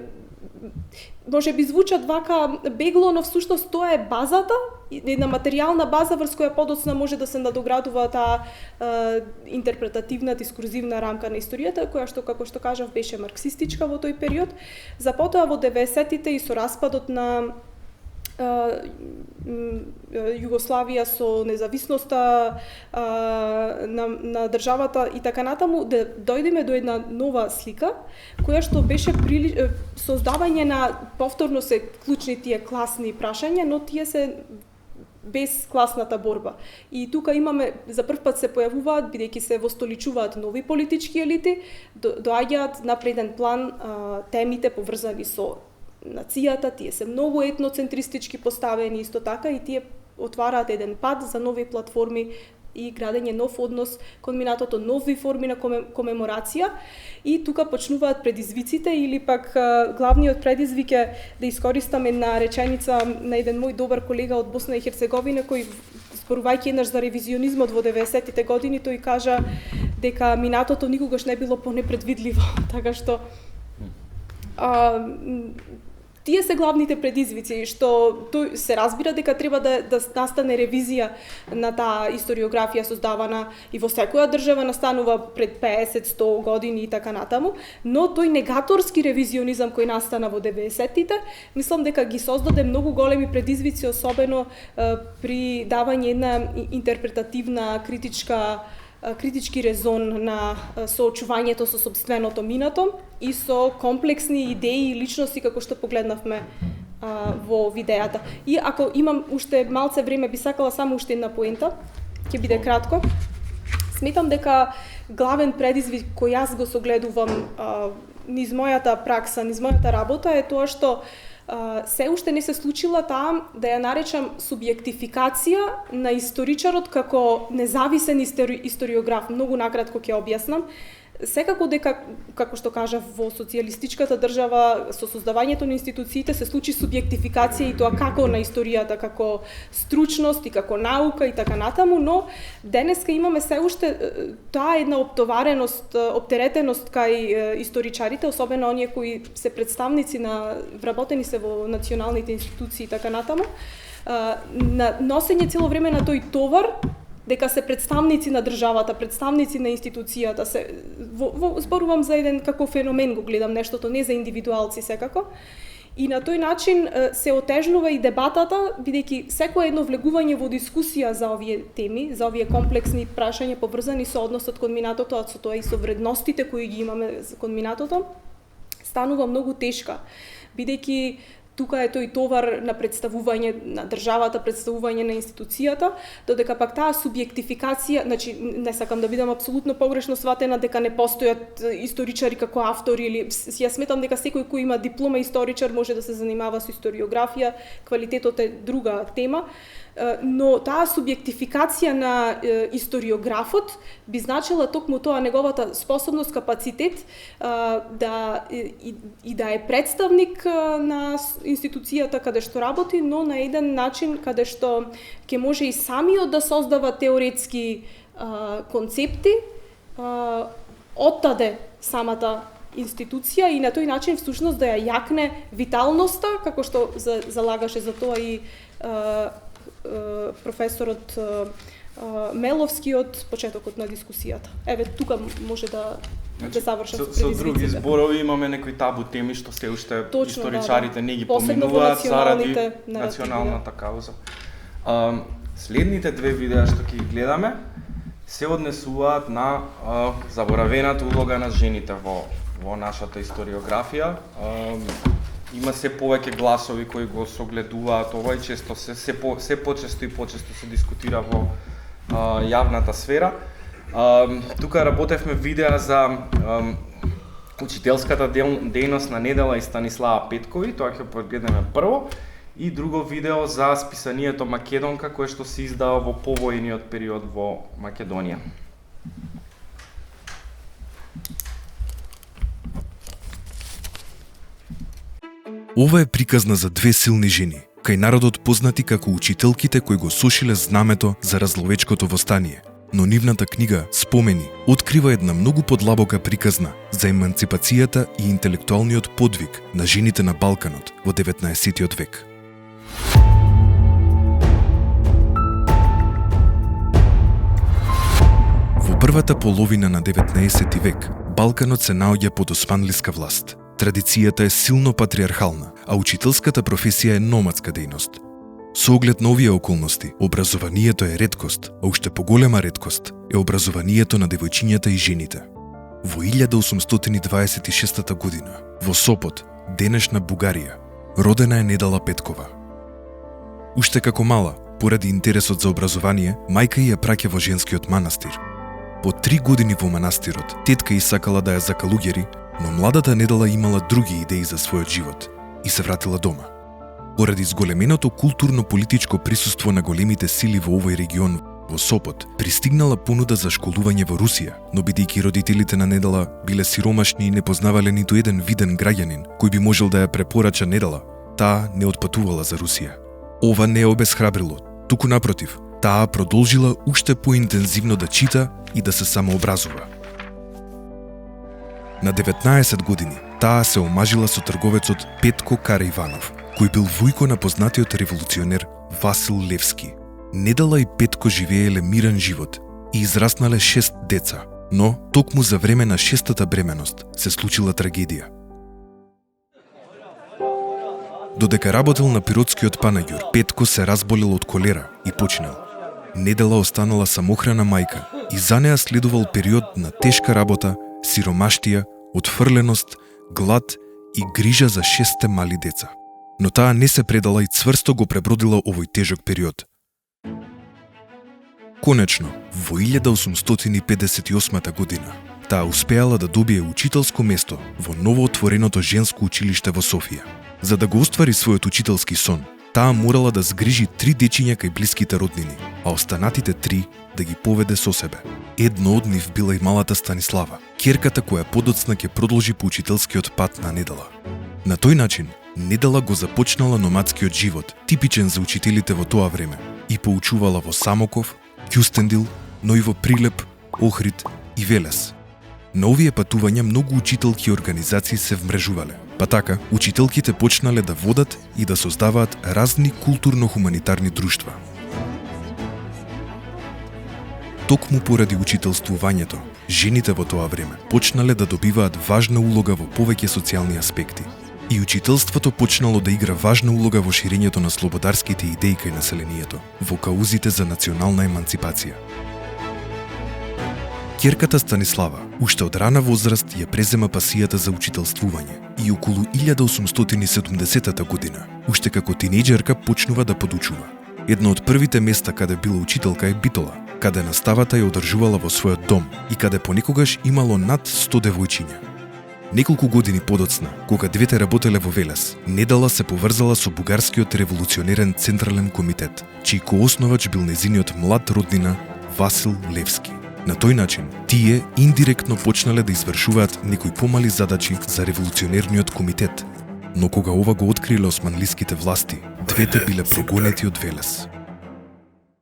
може би звучат вака бегло, но всушност тоа е базата, една материјална база врз која подоцна може да се надоградува таа интерпретативна, дискурзивна рамка на историјата, која што, како што кажав, беше марксистичка во тој период. Запотоа во 90-тите и со распадот на Југославија со независноста на државата и така натаму, да дојдеме до една нова слика, која што беше создавање на, повторно се клучни тие класни прашања, но тие се без класната борба. И тука имаме, за прв пат се појавуваат, бидејќи се востоличуваат нови политички елити, доаѓаат на преден план темите поврзани со нацијата, тие се многу етноцентристички поставени исто така и тие отвараат еден пат за нови платформи и градење нов однос кон минатото, нови форми на комеморација, и тука почнуваат предизвиците, или пак главниот предизвик е да искористам една реченица на еден мој добар колега од Босна и Херцеговина, кој зборувајќи еднаш за ревизионизмот во 90-тите години, тој кажа дека минатото никогаш не било понепредвидливо, така што Тие се главните предизвици, што тој се разбира дека треба да настане ревизија на таа историографија создавана и во секоја држава настанува пред 50-100 години и така натаму, но тој негаторски ревизионизам кој настана во 90-тите, мислам дека ги создаде многу големи предизвици, особено при давање една интерпретативна, критички резон на соочувањето со сопственото минато и со комплексни идеи и личности како што погледнавме во видеата. И ако имам уште малце време, би сакала само уште една поента, ќе биде кратко. Сметам дека главен предизвик кој јас го согледувам низ мојата пракса, низ мојата работа е тоа што се уште не се случила таа, да ја наречам, субјектификација на историчарот како независен историограф. Многу накратко ќе објаснам. Секако дека, како што кажав, во социјалистичката држава со создавањето на институциите се случи субјектификација и тоа како на историјата, како стручност и како наука и така натаму, но денеска имаме се уште таа една оптовареност, оптеретеност кај историчарите, особено оние кои се представници на вработени се во националните институции и така натаму, на носење цело време на тој товар дека се представници на државата, представници на институцијата, зборувам за еден како феномен, го гледам нештото, не за индивидуалци секако. И на тој начин се отежнува и дебатата, бидејќи секое едно влегување во дискусија за овие теми, за овие комплексни прашања поврзани со односот кон минатото, а со тоа и со вредностите кои ги имаме кон минатото, станува многу тешка, бидејќи тука е тој товар на представување на државата, представување на институцијата, додека пак таа субјектификација, значи не сакам да бидам апсолутно погрешно сватена дека не постојат историчари како автори, или јас сметам дека секој кој има диплома историчар може да се занимава со историографија, квалитетот е друга тема, но таа субјектификација на историографот би значила токму тоа, неговата способност, капацитет да е представник на институцијата каде што работи, но на еден начин каде што ќе може и самиот да создава теоретски концепти, оттаде самата институција и на тој начин всушност да ја јакне виталноста, како што залагаше за тоа и професорот Меловски од почетокот на дискусијата. Еве, тука може да завршам со предизвиците. Со други зборови имаме некои табу теми што се уште историчарите не ги посебно поминуваат заради националните националната кауза. Следните две видеа што ќе ги гледаме се однесуваат на заборавената улога на жените во нашата историографија. Има се повеќе гласови кои го согледуваат ова и често се почесто и почесто се дискутира во јавната сфера. Тука работевме видеа за учителската дејност на Недела и Станислава Петкови, тоа ќе погледнеме прво, и друго видео за списанието Македонка кое што се издава во повојниот период во Македонија. Ова е приказна за две силни жени, кај народот познати како учителките кои го сушиле знамето за разловечкото востание. Но нивната книга Спомени открива една многу подлабока приказна за еманципацијата и интелектуалниот подвиг на жените на Балканот во 19 век. Во првата половина на 19 век Балканот се наоѓа под османлиска власт. Традицијата е силно патриархална, а учителската професија е номадска дејност. Со оглед на овие околности, образованието е реткост, а уште поголема реткост е образованието на девојчињата и жените. Во 1826 година, во Сопот, денешна Бугарија, родена е Недела Петкова. Уште како мала, поради интересот за образование, мајка ја праќа во женскиот манастир. По 3 години во манастирот, тетка сакала да ја закалуѓери, но младата Недела имала други идеи за својот живот и се вратила дома. Поради зголеменото културно-политичко присуство на големите сили во овој регион во Сопот, пристигнала понуда за школување во Русија, но бидејќи родителите на Недела биле сиромашни и не познавале ниту еден виден граѓанин кој би можел да ја препорача Недела, таа не отпатувала за Русија. Ова не обесхрабрило, туку напротив, таа продолжила уште поинтензивно да чита и да се самообразува. На 19 години таа се омажила со трговецот Петко Караиванов, кој бил вујко на познатиот револуционер Васил Левски. Недела и Петко живееле мирен живот и израснале 6 деца, но токму за време на 6-та бременост се случила трагедија. Додека работел на пиротскиот панаѓур, Петко се разболел од колера и починал. Недела останала самохрана мајка и за неа следувал период на тешка работа, сиромаштија, отфрленост, глад и грижа за 6 мали деца. Но таа не се предала и цврсто го пребродила овој тежок период. Конечно, во 1858 година, таа успеала да добие учителско место во новоотвореното женско училиште во Софија. За да го оствари својот учителски сон, таа морала да згрижи 3 дечиња кај блиските роднини, а останатите 3 да ги поведе со себе. Едно од нив била и малата Станислава, ќерката која подоцна ќе продолжи по учителскиот пат на Недела. На тој начин, Недела го започнала номадскиот живот, типичен за учителите во тоа време, и поучувала во Самоков, Кјустендил, но и во Прилеп, Охрид и Велес. На овие патувања многу учителки и организации се вмрежувале, па така учителките почнале да водат и да создаваат разни културно-хуманитарни друштва. Токму поради учителствувањето, жените во тоа време почнале да добиваат важна улога во повеќе социјални аспекти. И учителството почнало да игра важна улога во ширењето на слободарските идеи кај населението, во каузите за национална еманципација. Ќерката Станислава, уште од рана возраст, ја презема пасијата за учителствување и околу 1870 година, уште како тинејџерка почнува да подучува. Едно од првите места каде била учителка е Битола, каде наставата ја одржувала во својот дом и каде понекогаш имало над 100 девојчиња. Неколку години подоцна, кога двете работеле во Велес, Недела се поврзала со бугарскиот револуционерен централен комитет, чиј коосновач бил незиниот млад роднина Васил Левски. На тој начин, тие индиректно почнале да извршуваат некои помали задачи за револуционерниот комитет, но кога ова го откриле османлиските власти, двете биле прогонети од Велес.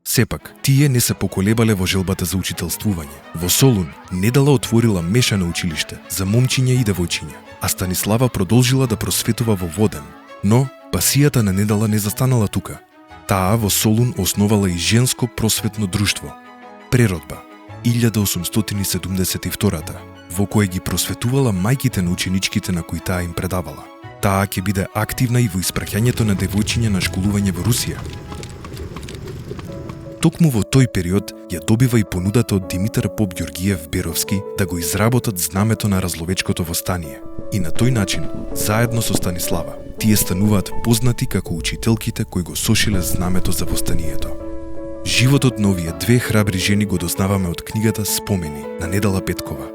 Сепак, тие не се поколебале во желбата за учителствување. Во Солун, Недела отворила мешано училиште за момчиња и девојчиња, а Станислава продолжила да просветува во Воден. Но, пасијата на Недела не застанала тука. Таа во Солун основала и женско просветно друштво, Преродба, 1872, во кој ги просветувала мајките на ученичките на кои таа им предавала. Таа ќе биде активна и во испраќањето на девојчиња на школување во Русија. Токму во тој период ја добива и понудата од Димитар Поп Ѓоргиев Беровски да го изработат знамето на Разловечкото востание. И на тој начин, заедно со Станислава, тие стануваат познати како учителките кои го сошиле знамето за востанието. Животот на овие две храбри жени го дознаваме од книгата Спомени на Недела Петкова.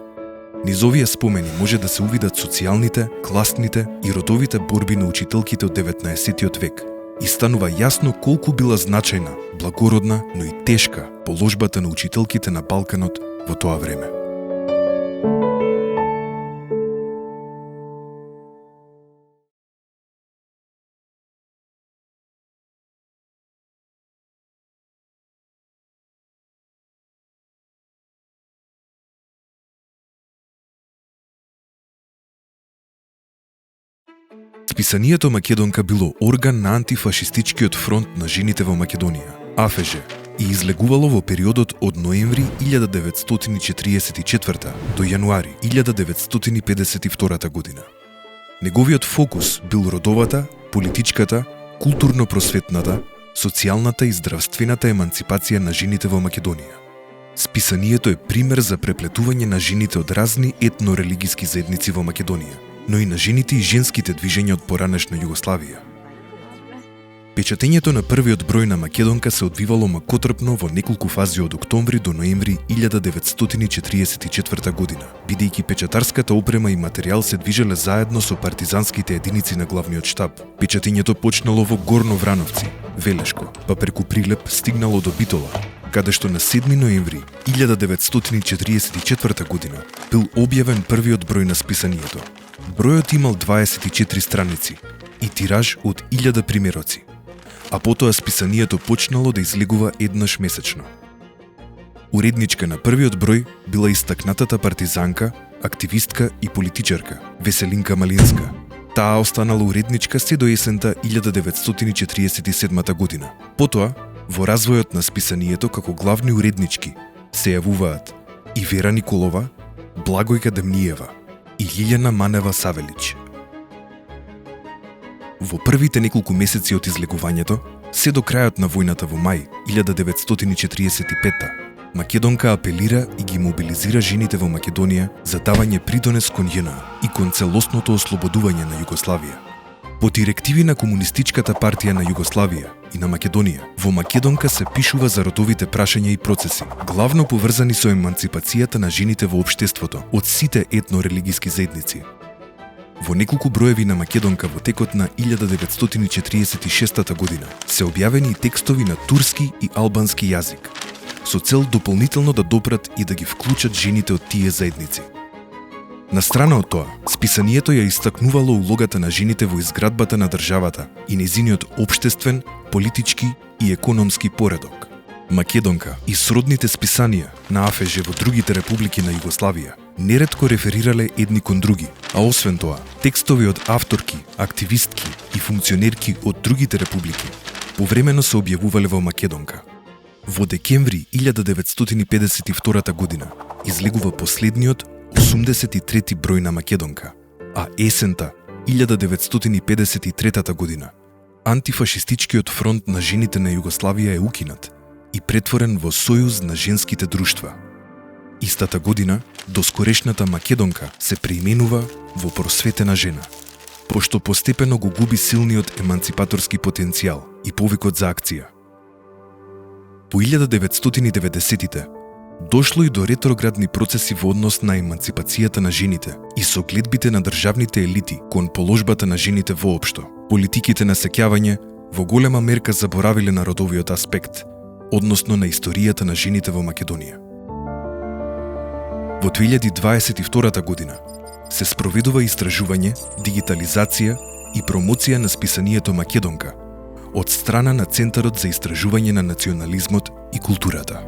Низ овие спомени може да се увидат социјалните, класните и родовите борби на учителките од 19 век, и станува јасно колку била значајна, благородна, но и тешка положбата на учителките на Балканот во тоа време. Списанието Македонка било орган на антифашистичкиот фронт на жените во Македонија, АФЖ, и излегувало во периодот од ноември 1944 до јануари 1952 година. Неговиот фокус бил родовата, политичката, културно-просветната, социјалната и здравствената еманципација на жените во Македонија. Списанието е пример за преплетување на жените од разни етно-религиски заедници во Македонија, но и на жените и женските движења од поранешна Југославија. Печатењето на првиот број на Македонка се одвивало макотрпно во неколку фази од октомври до ноември 1944 година, бидејќи печатарската опрема и материјал се движеле заедно со партизанските единици на главниот штаб. Печатењето почнало во Горно Врановци, Велешко, па преку Прилеп стигнало до Битола, каде што на 7 ноември 1944 година бил објавен првиот број на списанието. Бројот имал 24 страници и тираж од 1000 примероци, а потоа списанието почнало да излегува еднаш месечно. Уредничка на првиот број била истакнатата партизанка активистка и политичарка, Веселинка Малинска. Таа останала уредничка се до есента 1947 година. Потоа, во развојот на списанието како главни уреднички се јавуваат и Вера Николова, Благојка Демниева и Лилјана Манева Савелич. Во првите неколку месеци од излегувањето, се до крајот на војната во мај 1945, Македонка апелира и ги мобилизира жените во Македонија за давање придонес кон ЈНА и кон целосното ослободување на Југославија. По директиви на Комунистичката партија на Југославија и на Македонија, во Македонка се пишува за родовите прашања и процеси, главно поврзани со еманципацијата на жените во општеството од сите етно-религиски заедници. Во неколку броеви на Македонка во текот на 1946 година се објавени и текстови на турски и албански јазик, со цел дополнително да допрат и да ги вклучат жените од тие заедници. На страна од тоа, списанието ја истакнувало улогата на жените во изградбата на државата и нејзиниот општествен, политички и економски поредок. Македонка и сродните списанија на АФЖ во другите републики на Југославија неретко реферирале едни кон други, а освен тоа, текстови од авторки, активистки и функционерки од другите републики повремено се објавувале во Македонка. Во декември 1952 година излегува последниот 83-ти број на Македонка, а есента 1953 година антифашистичкиот фронт на жените на Југославија е укинат и претворен во Сојуз на женските друштва. Истата година, доскорешната Македонка се преименува во Просветена жена, пошто постепено го губи силниот еманципаторски потенцијал и повикот за акција. По 1990-тите дошло и до ретроградни процеси во однос на еманципацијата на жените и со гледбите на државните елити кон положбата на жените воопшто. Политиките на сеќавање во голема мерка заборавиле на родовиот аспект, односно на историјата на жените во Македонија. Во 2022 година се спроведува истражување, дигитализација и промоција на списанието Македонка од страна на Центарот за истражување на национализмот и културата.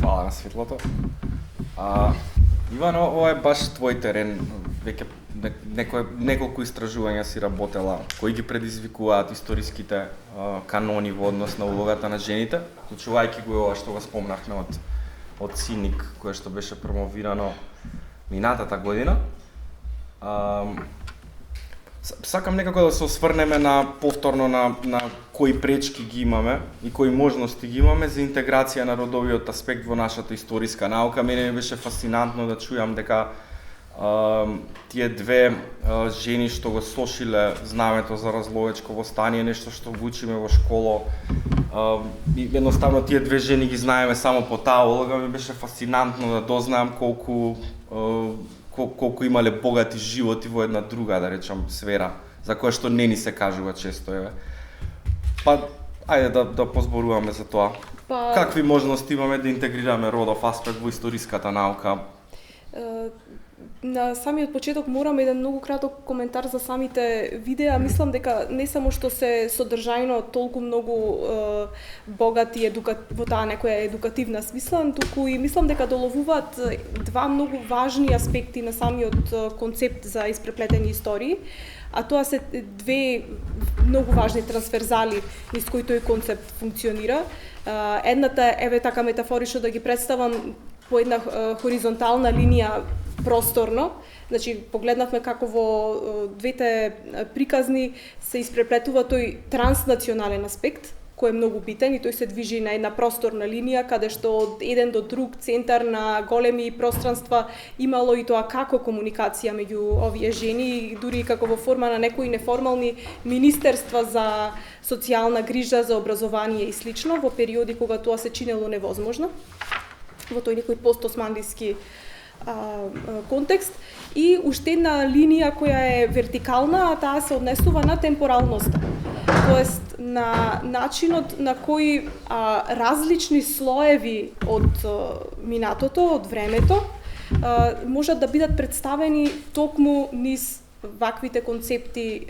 Фала на светлото. Ивано, ова е баш твој терен. Веќе неколку истражувања си работела, кои ги предизвикуваат историските канони во однос на улогата на жените, вклучувајќи го ова што го спомнахме од Циник, кое што беше промовирано минатата година. Сакам некако да се осврнеме повторно на кои пречки ги имаме и кои можности ги имаме за интеграција на родовиот аспект во нашата историска наука. Мене ми беше фасцинантно да чујам дека тие две жени што го сошиле знамето за Разловечко востание, нешто што го учиме во школа. Едноставно тие две жени ги знаеме само по таа улога. Ми беше фасцинантно да дознаам колку имале богати животи во една друга, да речам, сфера, за која што не ни се кажува често. Па, ајде да позборуваме за тоа. Какви можности имаме да интегрираме родов аспект во историската наука? На самиот почеток морам еден многу краток коментар за самите видеа. Мислам дека не само што се содржајно толку многу богати во таа некоја едукативна смисла, туку и мислам дека доловуваат два многу важни аспекти на самиот концепт за испреплетени истории, а тоа се две многу важни трансферзали низ кои тој концепт функционира. Едната, еве така метафорично да ги представам, по една хоризонтална линија просторно. Значи, погледнавме како во двете приказни се испреплетува тој транснационален аспект, кој е многу битен и тој се движи на една просторна линија, каде што од еден до друг центар на големи пространства имало и тоа како комуникација меѓу овие жени, дури како во форма на некои неформални министерства за социјална грижа, за образование и слично, во периоди кога тоа се чинело невозможно, во тој некој постосманлиски контекст, и уште една линија која е вертикална, а таа се однесува на темпоралноста. Тоест на начинот на кој различни слоеви од минатото, од времето, можат да бидат представени токму низ ваквите концепти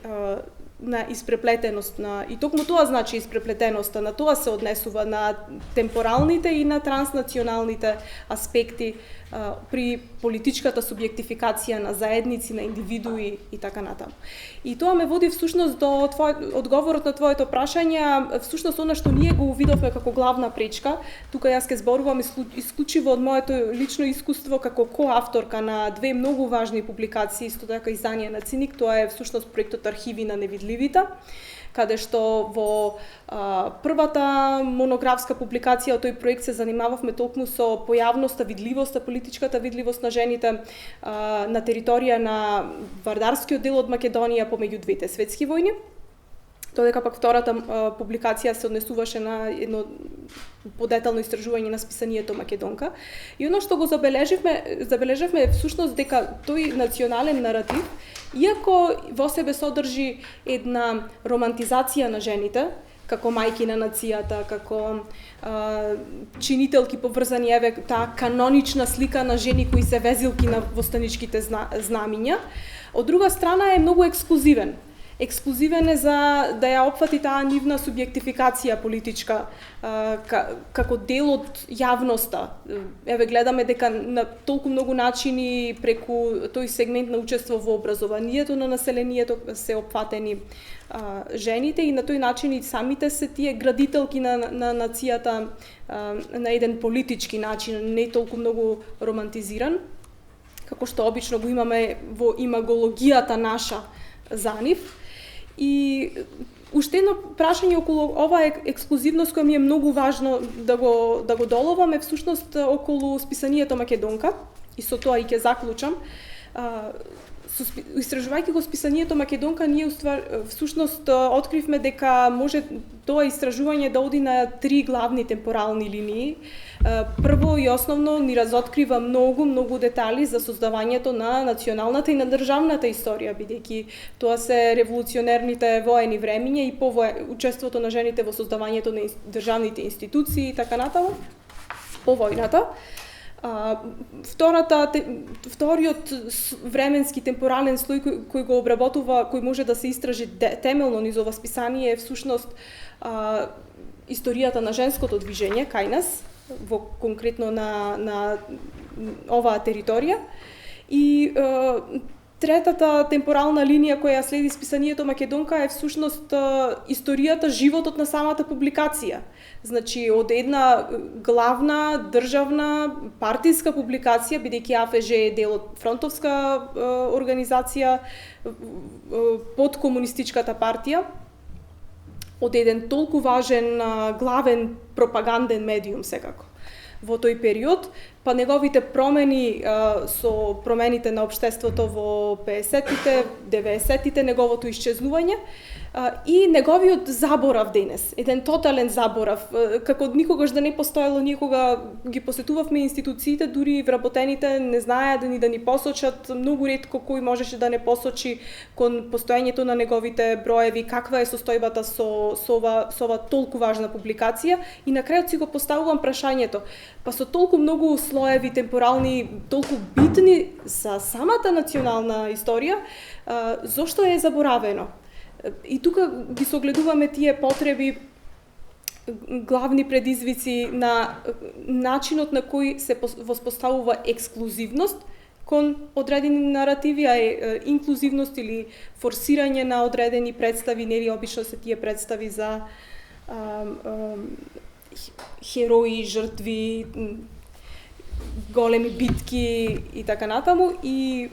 на испреплетеност и токму тоа значи испреплетеноста, на тоа се однесува на темпоралните и на транснационалните аспекти при политичката субјектификација на заедници, на индивидуи и така натаму. И тоа ме води всушност до одговорот на твоето прашање, всушност она што ние го увидовме како главна пречка. Тука јас ке зборувам исклучиво од моето лично искуство како коавторка на две многу важни публикации, исто така издание на Циник, тоа е всушност проектот Архиви на невидливите, каде што во првата монографска публикација од тој проект се занимававме токму со појавноста, видливоста, политичката видливост на жените на територија на вардарскиот дел од Македонија помеѓу двете светски војни. Додека пак втората публикација се однесуваше на едно подетално истражување на списанието Македонка. И оно што го забележавме всушност дека тој национален наратив, иако во себе содржи една романтизација на жените, како мајки на нацијата, како чинителки поврзани, еве таа канонична слика на жени кои се везилки на востаничките знамиња, од друга страна е многу ексклузивен. Ексклузивен е за да ја опфати таа нивна субјектификација политичка како дел од јавноста. Еве гледаме дека на толку многу начини преку тој сегмент на учество во образованието на населението се опфатени жените и на тој начин и самите се тие градителки на нацијата на еден политички начин, не толку многу романтизиран, како што обично го имаме во имагологијата наша за нив. И уште едно прашање околу оваа ексклузивност која ми е многу важно да го доловам е всушност околу списанието Македонка, и со тоа и ќе заклучам. Истражувајќи го списанието Македонка, ние всушност откривме дека може тоа истражување да оди на три главни темпорални линии. Прво и основно ни разоткрива многу детали за создавањето на националната и на државната историја, бидејќи тоа се револуционерните воени времиња и учеството на жените во создавањето на државните институции и така натаму по војната. Вториот временски темпорален слој кој го обработува, кој може да се истражи темелно низ ова списание е всушност историјата на женското движење кај нас, во конкретно на оваа територија. И третата темпорална линија која следи списанието Македонка е всушност историјата, животот на самата публикација. Значи, од една главна државна партиска публикација, бидејќи АФЖ е дел од фронтовска организација под комунистичката партија, од еден толку важен главен пропаганден медиум секако во тој период, па неговите промени со промените на општеството во 50-тите, 90-тите, неговото исчезнување и неговиот заборав денес, еден тотален заборав, како никогаш да не постоело. Ние кога ги посетувавме институциите, дури вработените не знаеа да ни посочат, многу ретко кој можеше да не посочи кон постоењето на неговите броеви, каква е состојбата со ова толку важна публикација. И на крајот си го поставувам прашањето, па со толку многу слоеви темпорални, толку битни за самата национална историја, зошто е заборавено? И тука ги согледуваме тие потреби, главни предизвици на начинот на кој се воспоставува ексклузивност кон одредени наративи, а инклузивност или форсирање на одредени представи, нели обично се тие представи за херои, жртви, големи битки и така натаму, и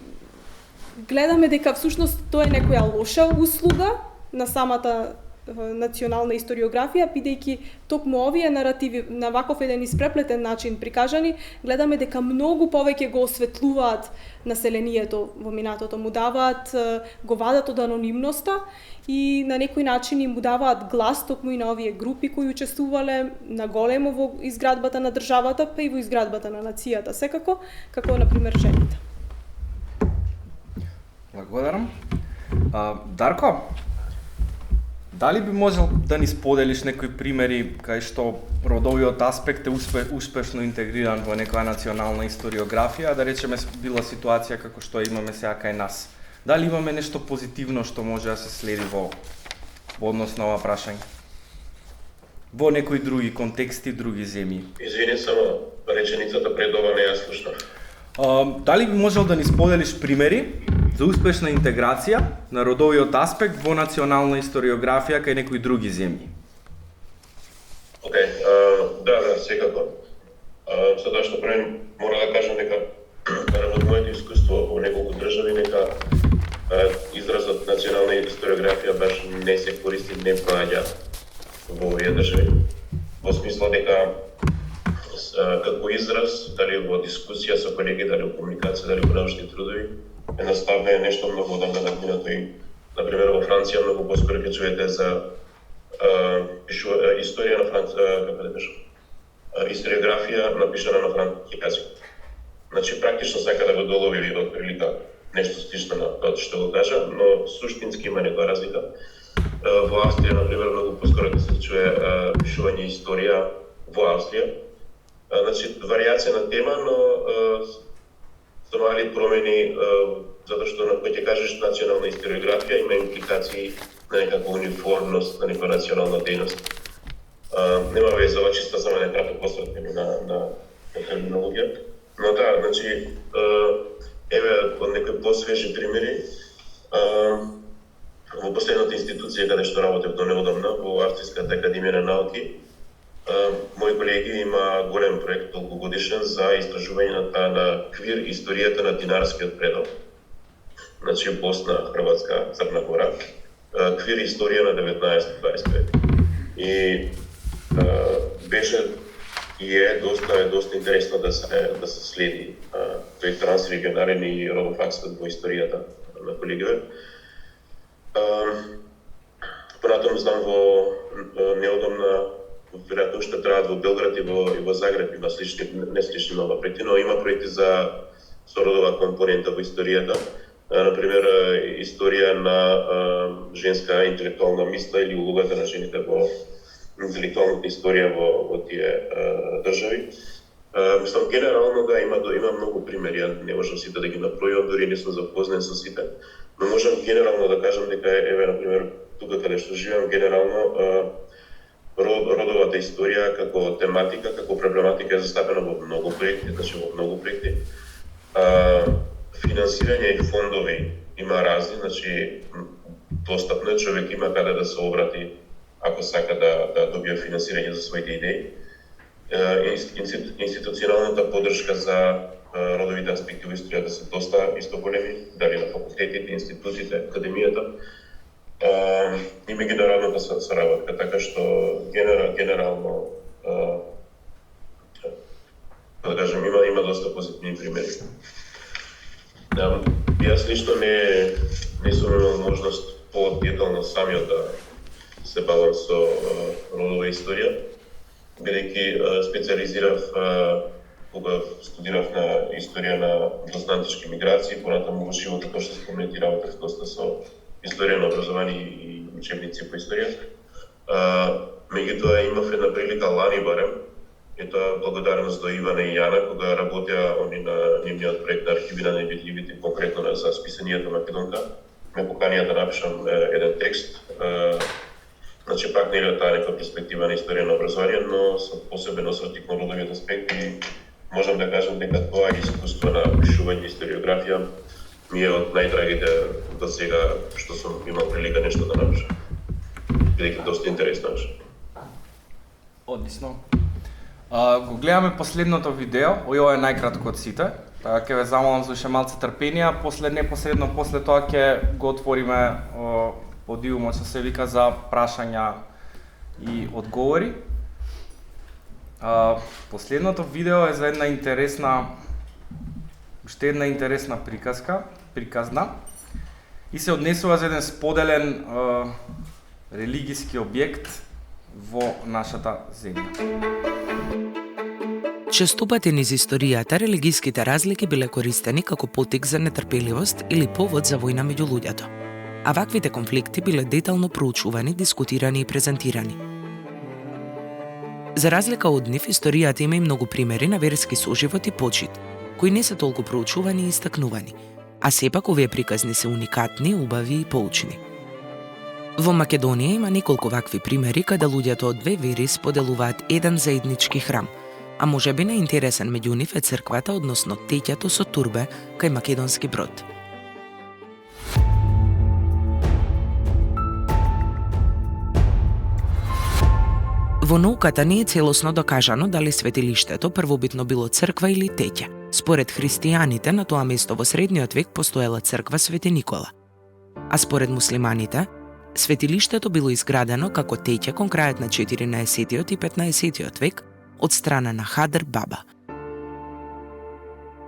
гледаме дека всушност тоа е некоја лоша услуга на самата национална историографија, бидејќи токму овие наративи на ваков еден испреплетен начин прикажани, гледаме дека многу повеќе го осветлуваат населението во минатото, му даваат, го вадат од анонимноста и на некој начин им даваат глас токму и на овие групи кои учествувале на големо во изградбата на државата, па и во изградбата на нацијата, секако, како например жените. Благодарам. Дарко, дали би можел да ни споделиш некои примери кај што родовиот аспект е успешно интегриран во некоја национална историографија, да речеме била ситуација како што имаме сега кај нас? Дали имаме нешто позитивно што може да се следи во во однос на ова прашање? Во некои други контексти, други земји. Извини, само реченицата пред ова не ја слушнав. Дали би можел да ни споделиш примери за успешна интеграција на родовиот аспект во национална историографија кај некои други земји? Океј, да, секако. Затоа што први мора да кажам дека од моето искуство во неколку држави дека изразот национална историографија баш не се користи, не проаѓа во овие држави. Во смисла дека како израз, дали во дискусија со колеги, дали во комуникација, дали во научни трудови, едноставно е нешто многу одамна надминато и, например, во Франција многу поскоро ќе чуете за историја на Франција, како да кажам, историографија напишана на француски јазик. Значи, практично сака да го долови или од прилика нешто слично на тоа што го кажа, но суштински има некоја разлика. Во Австрија, например, многу поскоро ќе се чуе пишување историја во Австрија. Значи, варијација на тема, но со мали промени, затоа што на кој ќе кажеш национална историографија има импликации на некаква униформност, на некоја национална дејност. Нема веза, ова чисто само не кратко посветено на терминологија. Но да, значи, еве од некои посвежи примери, во последната институција каде што работев до неодамна, во Австриската академија на науки, мои колеги има голем проект толкогодишен за истражувањето на квир историјата на динарскиот предел. Значи Босна, Хрватска, Црна Гора, квир историја на 19-20 век. И беше и е доста интересно да се следи тој трансрегионален и родов акцент во историјата на колегиве. Понатаму знам во неодамна, веројатно уште траат во Белград и во Загреб има слични, не слични нова проекти, но има проекти со родова компонента во историјата. Например, историја на женска интелектуална мисла или улогата на жените во интелектуалната историја во тие држави. Мислам, генерално да, има многу примери, не можам сите да ги набројувам, дури не сум запознат со сите, но можам генерално да кажам дека, еве, например, тука каде што живеам, генерално родовата историја како тематика, како проблематика е застапена во многу проекти, значи во многу проекти. Финансирање и фондови има разни, значи достапно човек има каде да се обрати ако сака да добие финансирање за своите идеи. Институционалната поддршка за родовите аспекти во историјата се доста исто големи, дали на факултетите, институтите, академијата. И меѓународната соработка, така што генерално да кажем има доста позитивни примери. Јас лично не сум имал можност по-детално самиот да се бавам со родова историја, бидејќи специализирав кога студирав на историја на трансатлантички миграции, понатаму во животот, тоа што спомнети, работев доста со историја на образование и учебници по историја. Меѓутоа имав една прилика лани барем, и тоа благодарност до Ивана и Јана, кога работеа они на нивниот проект на архиви на невидливите, конкретно за списанието Македонка, ме поканија да напишам еден текст. Значи пак нели од таа нека перспектива на историја на образование, но со посебен освртик на родовиот аспект и можам да кажам дека тоа искуство на пишување историографија ми е од најдрагите до сега што сум имал прилика нешто да напишам. Бидејќи доста интересно беше. Одлично. Го гледаме последното видео, ова е најкратко од сите. Ќе ве замолам за уште малце трпение, непосредно после тоа ќе го отвориме подиумот што се вика за прашања и одговори. Последното видео е за една интересна приказна и се однесува за еден споделен религиски објект во нашата земја. Често пати низ историјата религиските разлики биле користени како поттик за нетрпеливост или повод за војна меѓу луѓето. А ваквите конфликти биле детално проучувани, дискутирани и презентирани. За разлика од нив, историјата има и многу примери на верски соживот и почит, кои не се толку проучувани и истакнувани, а сепак овие приказни се уникатни, убави и поучни. Во Македонија има неколку вакви примери каде луѓето од две вери споделуваат еден заеднички храм, а можеби најинтересен меѓу нив е црквата, односно теќето со турбе кај Македонски Брод. Во науката не е целосно докажано дали светилиштето првобитно било црква или теќа. Според христијаните, на тоа место во средниот век постоела црква Свети Никола. А според муслиманите, светилиштето било изградено како теќа кон крајот на 14 и 15 век од страна на Хадр Баба.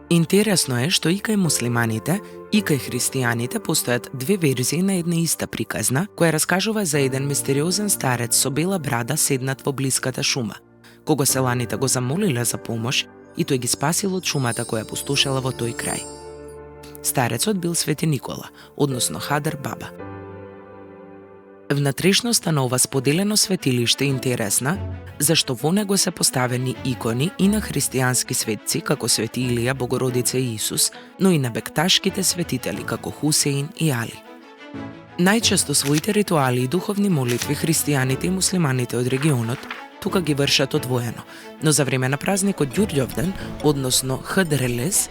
Интересно е што и кај муслиманите, и кај христијаните постојат две верзии на една иста приказна, која раскажува за еден мистериозен старец со бела брада седнат во блиската шума. Кога селаните го замолиле за помош, и тој ги спасил од шумата која пустошела во тој крај. Старецот бил Свети Никола, односно Хадр Баба. Внатрешноста на ова споделено светилиште е интересна, зашто во него се поставени икони и на христијански светци како Свети Илија, Богородица и Исус, но и на бекташките светители како Хусеин и Али. Најчесто своите ритуали и духовни молитви христијаните и муслиманите од регионот тука ги вршат одвоено, но за време на празникот Ѓурѓовден, односно Хдрелез,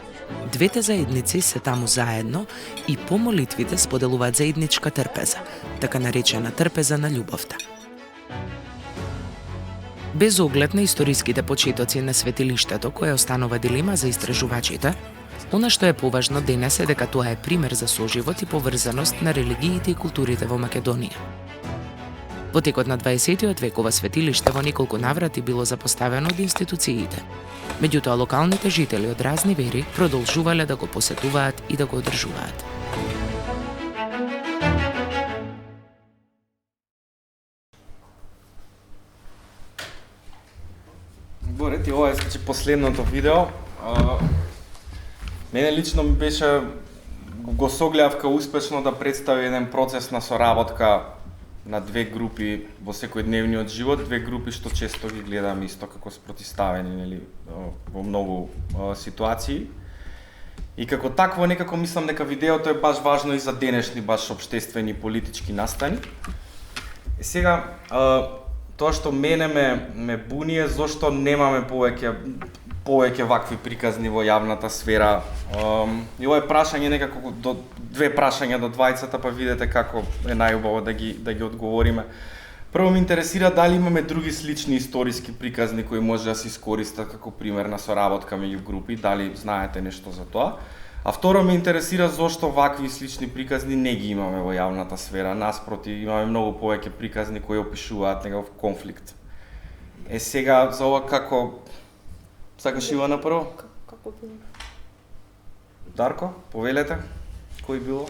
двете заедници се таму заедно и по молитвите споделуваат заедничка трпеза, така наречена трпеза на љубовта. Без оглед на историските почетоци на светилиштето, која останува дилема за истражувачите, она што е поважно денес е дека тоа е пример за соживот и поврзаност на религиите и културите во Македонија. Во текот на 20 век ова светилиште во неколку наврати било запоставено од институциите. Меѓутоа, локалните жители од разни вери продолжувале да го посетуваат и да го одржуваат. Борет, и ова е последното видео. Мене лично ми беше, го согледавка успешно да представи еден процес на соработка на две групи во секојдневниот живот, две групи што често ги гледаме исто како спротиставени, нели, во многу ситуации. И како такво некако мислам дека видеото е баш важно и за денешни баш општествени и политички настани. И сега тоа што мене ме буни е зошто немаме повеќе вакви приказни во јавната сфера. И ова е прашање некако две прашања до двајцата, па видете како е најубаво да ги одговориме. Прво ме интересира дали имаме други слични историски приказни кои може да се искористат како пример на соработка меѓу групи, дали знаете нешто за тоа. А второ ме интересира зошто вакви слични приказни не ги имаме во јавната сфера. Наспроти, имаме многу повеќе приказни кои опишуваат некаков конфликт. Сега за ова како сакаш Ивана прво? Како било? Дарко, повелете, кој било?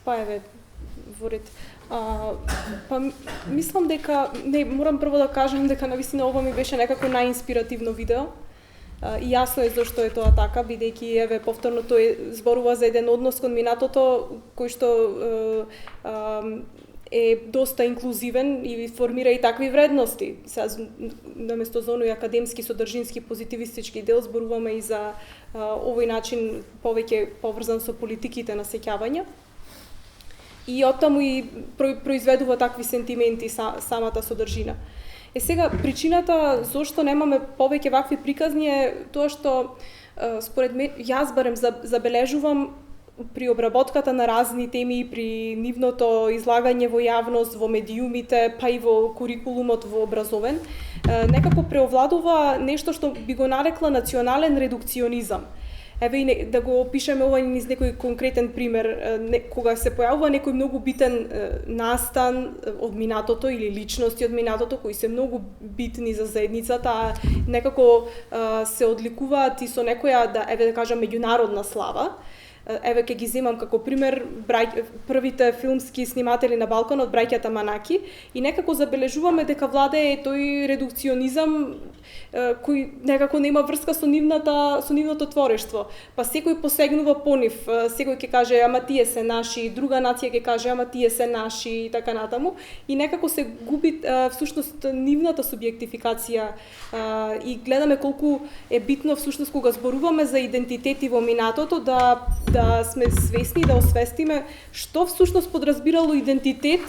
Па еве, во ред. Па мислам дека, не, морам прво да кажам дека навистина ова ми беше некако најинспиративно видео. И јасно е зашто е тоа така, бидејќи еве повторно тој зборува за еден однос кон минатото кој што е доста инклузивен и формира и такви вредности. Сега, наместо за оној академски содржински позитивистички дел, зборуваме и за овој начин повеќе поврзан со политиките на сеќавање. И оттаму и произведува такви сентименти самата содржина. Сега, причината зошто немаме повеќе вакви приказни е тоа што, според мен, јас барем забележувам при обработката на разни теми, при нивното излагање во јавност, во медиумите, па и во курикулумот во образовен, некако преовладува нешто што би го нарекла национален редукционизам. Еве и да го опишеме ова низ некој конкретен пример, кога се појавува некој многу битен настан од минатото или личности од минатото кои се многу битни за заедницата, а некако се одликуваат и со некоја, еве да кажам, меѓународна слава. Еве ќе ги земам како пример првите филмски сниматели на Балканот, браќата Манаки, и некако забележуваме дека владее тој редукционизам кој некако нема врска со нивното творештво. Па секој посегнува по нив, секој ќе каже ама тие се наши, друга нација ќе каже ама тие се наши и така натаму, и некако се губи всушност нивната субјектификација, и гледаме колку е битно всушност кога зборуваме за идентитети во минатото да сме свесни, да освестиме што всушност подразбирало идентитет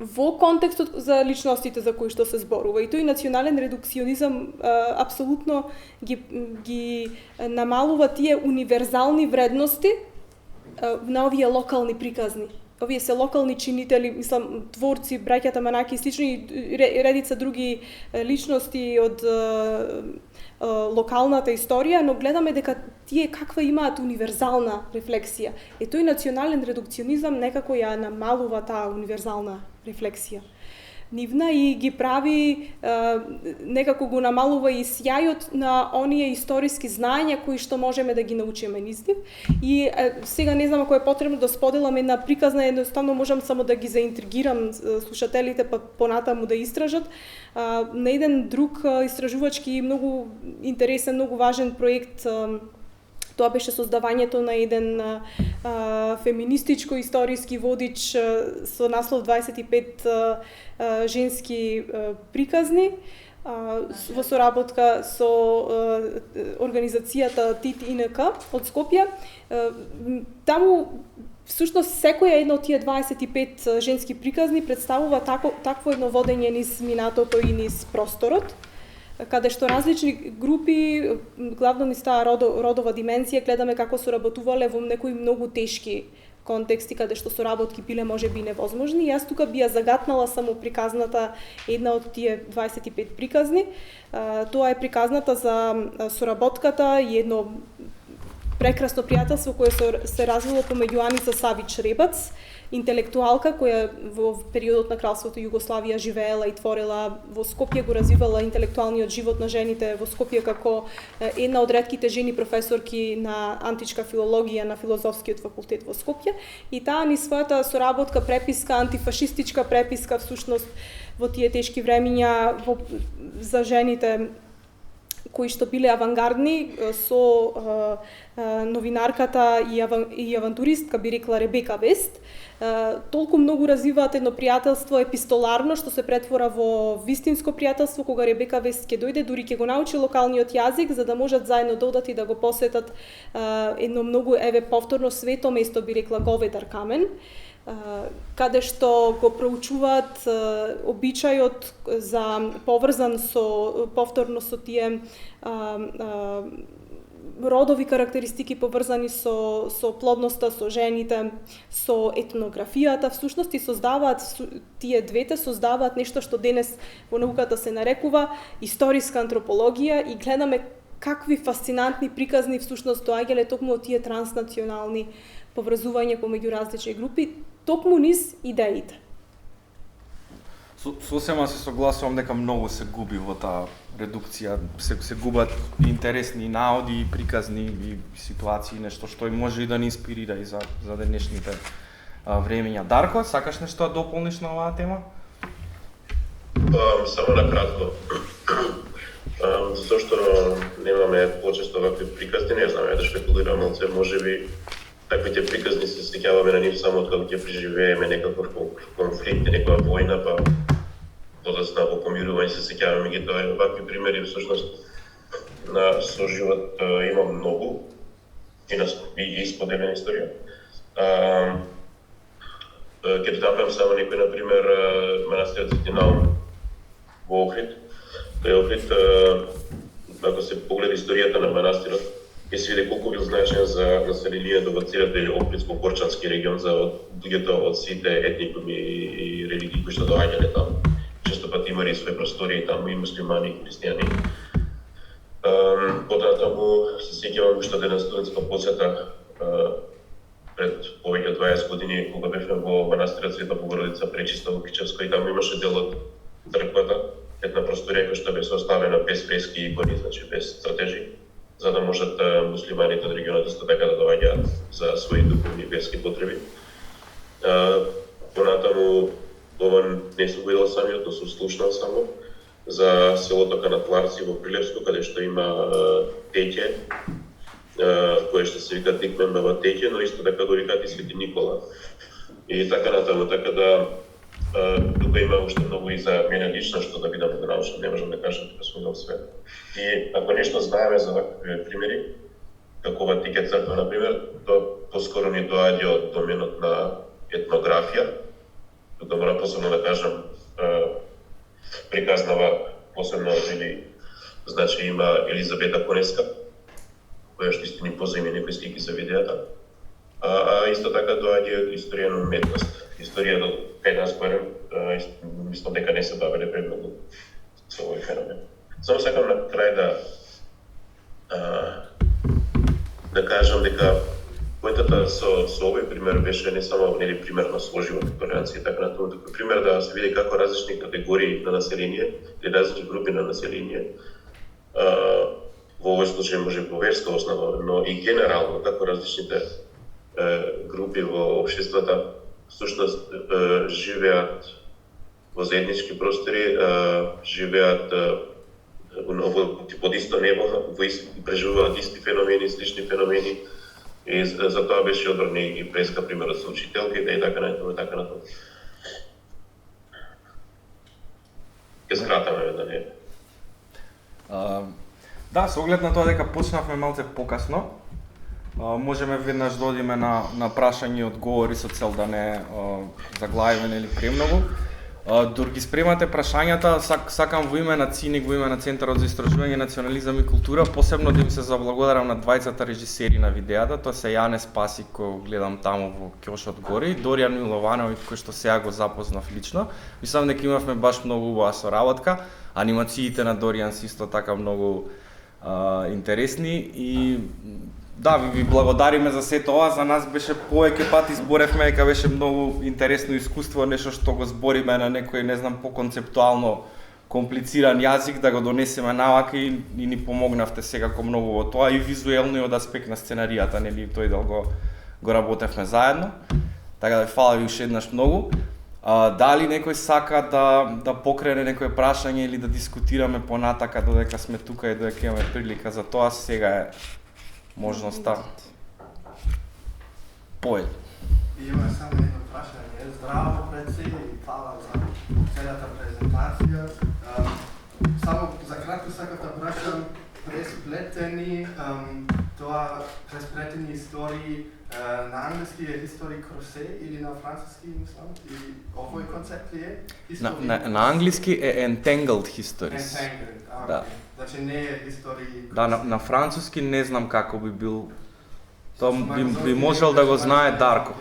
во контекстот за личностите за кои што се зборува. И тој национален редукционизам апсолутно ги намалува тие универзални вредности на овие локални приказни. Овие се локални чинители, мислам, творци, браќата Манаки и слични, редица други личности од локалната историја, но гледаме дека тие каква имаат универзална рефлексија. И тој национален редукционизам некако ја намалува таа универзална рефлексија нивна и ги прави, некако го намалува и сјајот на оние историски знаења кои што можеме да ги научиме низ нив. И сега не знам ако е потребно да споделам една приказна, едноставно можам само да ги заинтригирам слушателите па понатаму да истражат. На еден друг истражувачки многу интересен, многу важен проект, тоа беше создавањето на еден феминистичко-историски водич со наслов 25 женски приказни, во соработка со организацијата ТИТ-ИНК од Скопје. Таму всушност секоја една од тие 25 женски приказни представува такво едно водење низ минатото и низ просторот, каде што различни групи, главно низ таа родова димензија, гледаме како соработувале во некои многу тешки контексти, каде што соработки биле можеби невозможни. Јас тука би ја загатнала само приказната, една од тие 25 приказни. Тоа е приказната за соработката и едно прекрасно пријателство кое се развило помеѓу Аница Савич-Ребац, интелектуалка која во периодот на кралството Југославија живеела и творела во Скопје, го развивала интелектуалниот живот на жените во Скопје како една од ретките жени професорки на античка филологија на филозофскиот факултет во Скопје, и таа ни својата соработка, преписка, антифашистичка преписка всушност во тие тешки времиња за жените кои што биле авангардни, со новинарката и авантуристка, би рекла Ребека Вест, толку многу развиваат едно пријателство епистоларно, што се претвора во вистинско пријателство, кога Ребека Вест ќе дојде, дури ќе го научи локалниот јазик, за да можат заедно да одат и да го посетат едно многу, повторно свето место, би рекла Говедар камен, каде што го проучуваат обичајот за поврзан повторно со тие родови карактеристики поврзани со плодноста, со жените, со етнографијата, всушност и создаваат, тие двете создаваат нешто што денес во науката се нарекува историска антропологија, и гледаме какви фасцинантни приказни всушност доаѓале токму од тие транснационални поврзување помеѓу различни групи, токму низ идеите. Сосема се согласувам дека многу се губи во таа редукција, се губат интересни наоди, приказни и ситуации, нешто што и може и да ни инспирира и за денешните времења. Дарко, сакаш нешто да дополниш на оваа тема? Само накратко. Зашто немаме почесто вакви приказни, не знам, да шпекулирам, но можеби таквите приказни се сеќаваме на нив само кога ќе преживееме некаков конфликт, некоја војна, па подоцна во помирување се сеќаваме ги тоа. Вакви примери всушност на соживот има многу и споделена историја. Ќе додам само некој, например, манастирот Свети Наум во Охрид. Тој Охрид, ако се погледа историјата на манастирот, ќе се види колку бил значаен за населението во целиот Охридско-Корчански регион, за луѓето од сите етникуми и религии кои што доаѓале таму. Често пати имале своји простори таму и муслимани и христијани. Потоа се сеќавам уште една студентска посета пред повеќе од 20 години, кога бевме во манастирот Света Богородица Пречиста во Кичевско, и таму имаше дел од црквата, една просторија која што беше оставена без фрески и икони, значи без стратежи, за да можат муслиманите од регионот исто така да доаѓаат за своји духовни и верски потреби. Понатаму, ова не сум видел самиот, но сум слушнал само за селото Канатларци во Прилепско, каде што има теќе, кое што се вика Тикменова теќе, но исто така го викаат и Свети Никола. И така натаму, така да тука има уште многу и за мене лично што да бидам научен, не можам да кажам дека сум во свет. И ако нешто знаеме за вакви примери, како ова Тике црква, например, то поскоро ни доаѓа од доменот на етнографија. Тука мора посебно да кажам, приказнава посебно или значи има Елизабета Конеска, која што истини позаиме некои слики за видеата. А исто така доаѓа историја на уметност. Историја до кај нас барем, мислам дека не се бавеле премногу со овој феномен. Само сакам на крај да кажам дека поентата со овој пример беше не само пример на сложива толеранција и така натаму, туку пример да се види како различни категории на население или различни групи на население во овој случај може по верска основа, но и генерално како различните групи во општеството всушност живеат во заеднички простори, живеат под исто небо, преживуваат исти феномени, слични феномени. И за тоа беше одбран и преска примерот со учителките и така натаму, така натаму. Ке скратаме, да не. Да, со оглед на тоа дека почнавме малце покасно, можеме веднаш да одиме на прашања и одговори со цел да не заглавиме или премногу. Дор ги спремате прашањата, сакам во име на ЦИНИК, во име на Центарот за истражување национализам и култура, посебно да им се заблагодарам на двајцата режисери на видеата, тоа се Јане Спаси, кој гледам таму во ќошот горе, и Доријан Миловановиќ, кој што сега го запознав лично. Мислам дека имавме баш многу убава соработка, анимациите на Доријан се исто така многу интересни и да, ви благодариме за сето ова, за нас беше повеќе пати зборевме дека беше многу интересно искуство, нешто што го збориме на некој, не знам, поконцептуално комплициран јазик, да го донесеме навака и ни помогнавте секако многу во тоа и визуелно и од аспект на сценаријата, нели, тој дел го работевме заедно. Така да фала ви уште еднаш многу. Дали некој сака да покрене некој прашање или да дискутираме понатака додека сме тука и додека имаме прилика за тоа, сега е можноста. Појде. Има само едно прашање. Здраво пред се и фала за целата презентација. Само за кратко сакам да прашам, пресплетени истории на англиски е History Crusade или на француски, мислам, или овој концепт ли е? На англиски е Entangled Histories. Entangled, да. Значи не е History Crusade. Да, на француски не знам како би бил. Тоа би можел да го знае Дарко.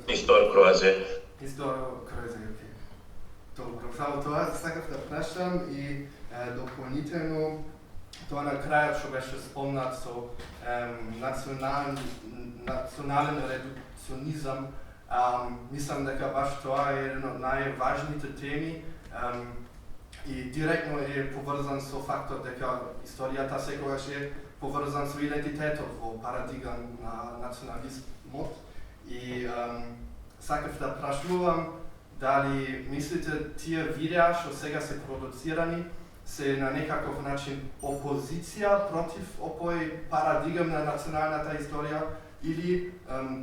Истор Круазе. Истор Круазе, окей. Добро, само тоа сакав да прашам и дополнително тоа на крајот што беше спомнат со национален редукционизам, мислам дека баш тоа е еден од најважните теми и директно е поврзан со фактот дека историјата секогаш е поврзан со идентитетот во парадигам на национализмот и сакав да прашувам дали мислите тие видеа што сега се продуцирани се на некаков начин опозиција против овој парадигам на националната историја или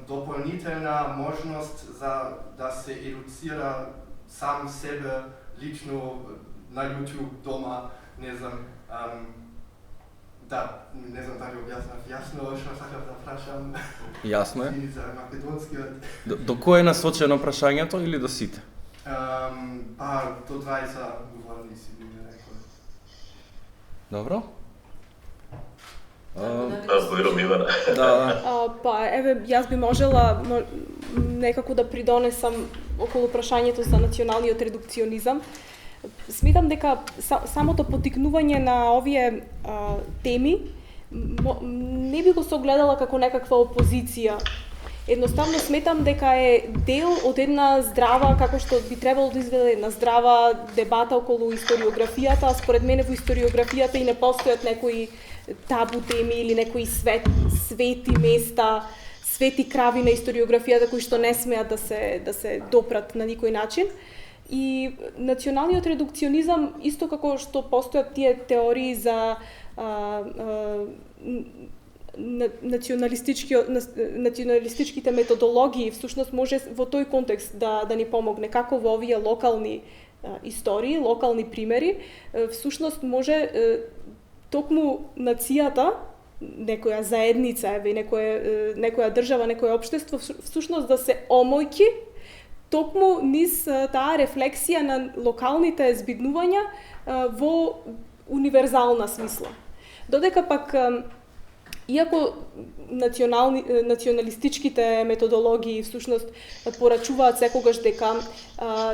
дополнителна можност за да се едуцира сам себе лично на YouTube дома, не знам, да, не знам дали објаснав јасно што сакав да прашам. Јасно е. За македонскиот. До кој е насочено прашањето или до сите? Па до 20 говорници би ми рекол. Добро. Зборувам Ивана. Да. Па еве јас би можела некако да придонесам околу прашањето за националниот редукционизам. Смитам дека самото поттикнување на овие теми не би го согледала како некаква опозиција. Едноставно сметам дека е дел од една здрава, како што би требало да изведе една здрава дебата околу историографијата, а според мене во историографијата и не постојат некои табу теми или некои свети места, свети крави на историографијата кои што не смеат да се допрат на никој начин. И националниот редукционизам, исто како што постојат тие теории за националистичките методологии, всушност може во тој контекст да ни помогне, како во овие локални истории, локални примери, всушност може токму нацијата, некоја заедница, некоја држава, некоја општество, всушност да се омојки токму низ таа рефлексија на локалните збиднувања во универзална смисла. Додека пак, иако националистичките методологии всушност порачуваат секогаш дека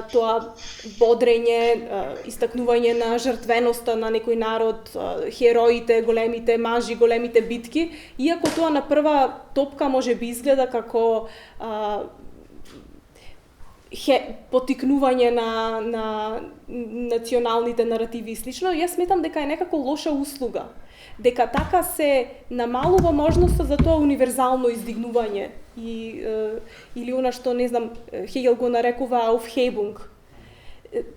тоа бодрење, истакнување на жртвеноста на некој народ, хероите, големите мажи, големите битки, иако тоа на прва топка може би изгледа како потикнување на националните наративи и слично, јас сметам дека е некако лоша услуга. Дека така се намалува можноста за тоа универзално издигнување или она што, не знам, Хегел го нарекува Aufhebung.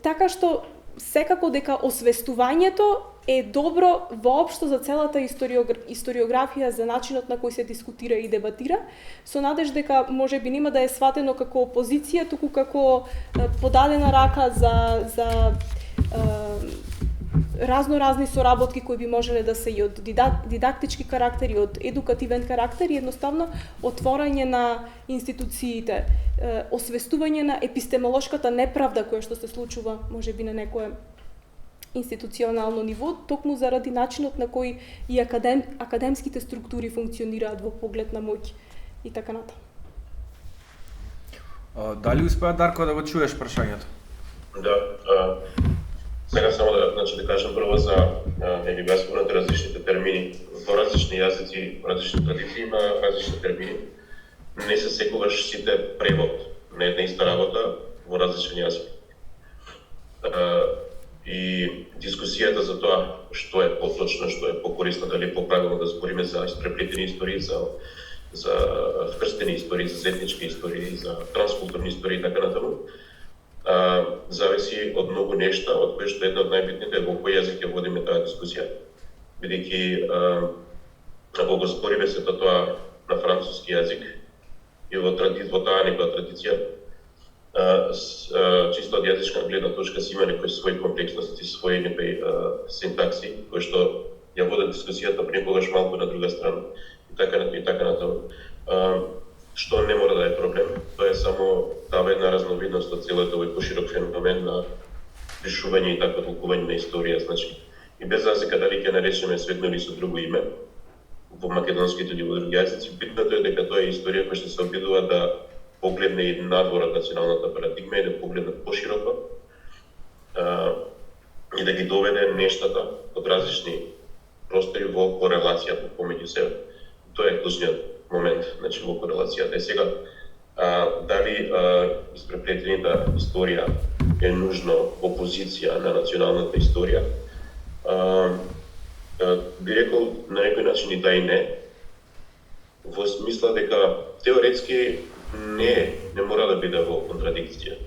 Така што секако дека освестувањето е добро воопшто за целата историографија, за начинот на кој се дискутира и дебатира, со надеж дека може би нема да е сватено како опозиција, туку како подадена рака за разноразни соработки кои би можеле да се и од дидактички карактер, и од едукативен карактер, и едноставно отворање на институциите, освестување на епистемолошката неправда која што се случува може би на некое институционално ниво, токму заради начинот на кој и академските структури функционираат во поглед на моќ и така натаму. Дали успеа, Дарко, да го чуеш прашањето? Да, сега само да кажем прво за беа спомнати различните термини. Во различни јазици, различни традиции има различни термини. Не се секогаш сите превод на една иста работа во различен јазик. И дискусијата за тоа што е поточно, што е покорисно, дали е поправилно да збориме за испреплетени истории, за вкрстени истории, за етнички истории, за транскултурни истории и така натаму, зависи од многу нешта, од кои што една од најбитните е во кој јазик ја водиме таа дискусија. Бидејќи ако го збориме сето тоа на француски јазик и во таа некоја традиција, чисто од јазична гледна точка си има некои своји комплексности, своји некои синтакси, кои што ја водат дискусијата понекогаш малку на друга страна и така натаму. Што не мора да е проблем, тоа е само таа една разновидност од целиот овој поширок феномен на пишување и така толкување на историја, значи. И без разлика дали ќе наречеме светно или со друго име, во македонските или во други јазици, битното е дека тоа е историја која што се обидува да погледне и надвор од националната парадигма и да погледне пошироко и да ги доведе нештата од различни простори во корелација помеѓу себе. Тоа е клучниот момент, значи во корелацијата. И сега, дали испреплетената историја е нужно опозиција на националната историја, би рекол на некој начин и да и не, во смисла дека теоретски не мора да биде во контрадикција.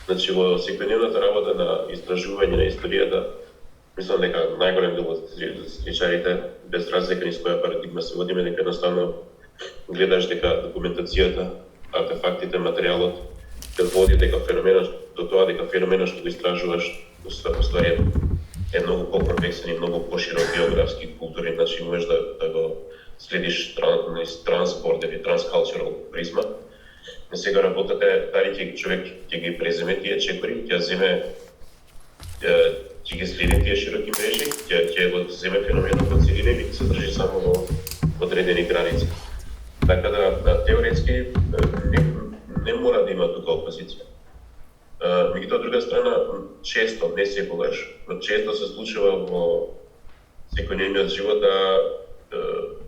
Значи, во секојдневната работа на истражување на историјата, мислам дека најголем дел од историчарите, без разлика низ која парадигма се водиме, дека едноставно гледаш дека документацијата, артефактите, материјалот те води дека феноменот до тоа дека феноменот што го истражуваш уствари е многу покомплексен и многу поширок географски, културни, значи можеш да го следиш транспорт или транскалчурал призма. На сега работата дали човек ќе ги преземе тие чекори, ќе земе, ќе ги следи тие широки мрежи, ќе го земе феноменот во целина и ќе се држи само во одредени граници. Така да теоретски не мора да има тука опозиција. Меѓутоа, од друга страна, често, не секогаш, но често се случува во секојдневниот живот да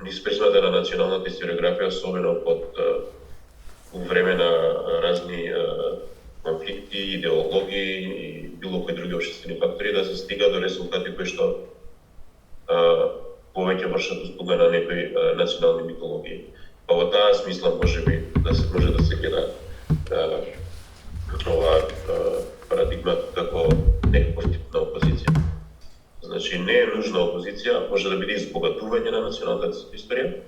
низ призмата на националната историографија, особено во време на разни конфликти, идеологии и било кои други општествени фактори, да се стига до резултати кои што повеќе вршат услуга на некои национални митологии. Па во таа смисла може да се гледа оваа парадигма имат како некаков тип на опозиција. Значи, не е нужна опозиција, може да биде избогатување на националната историја,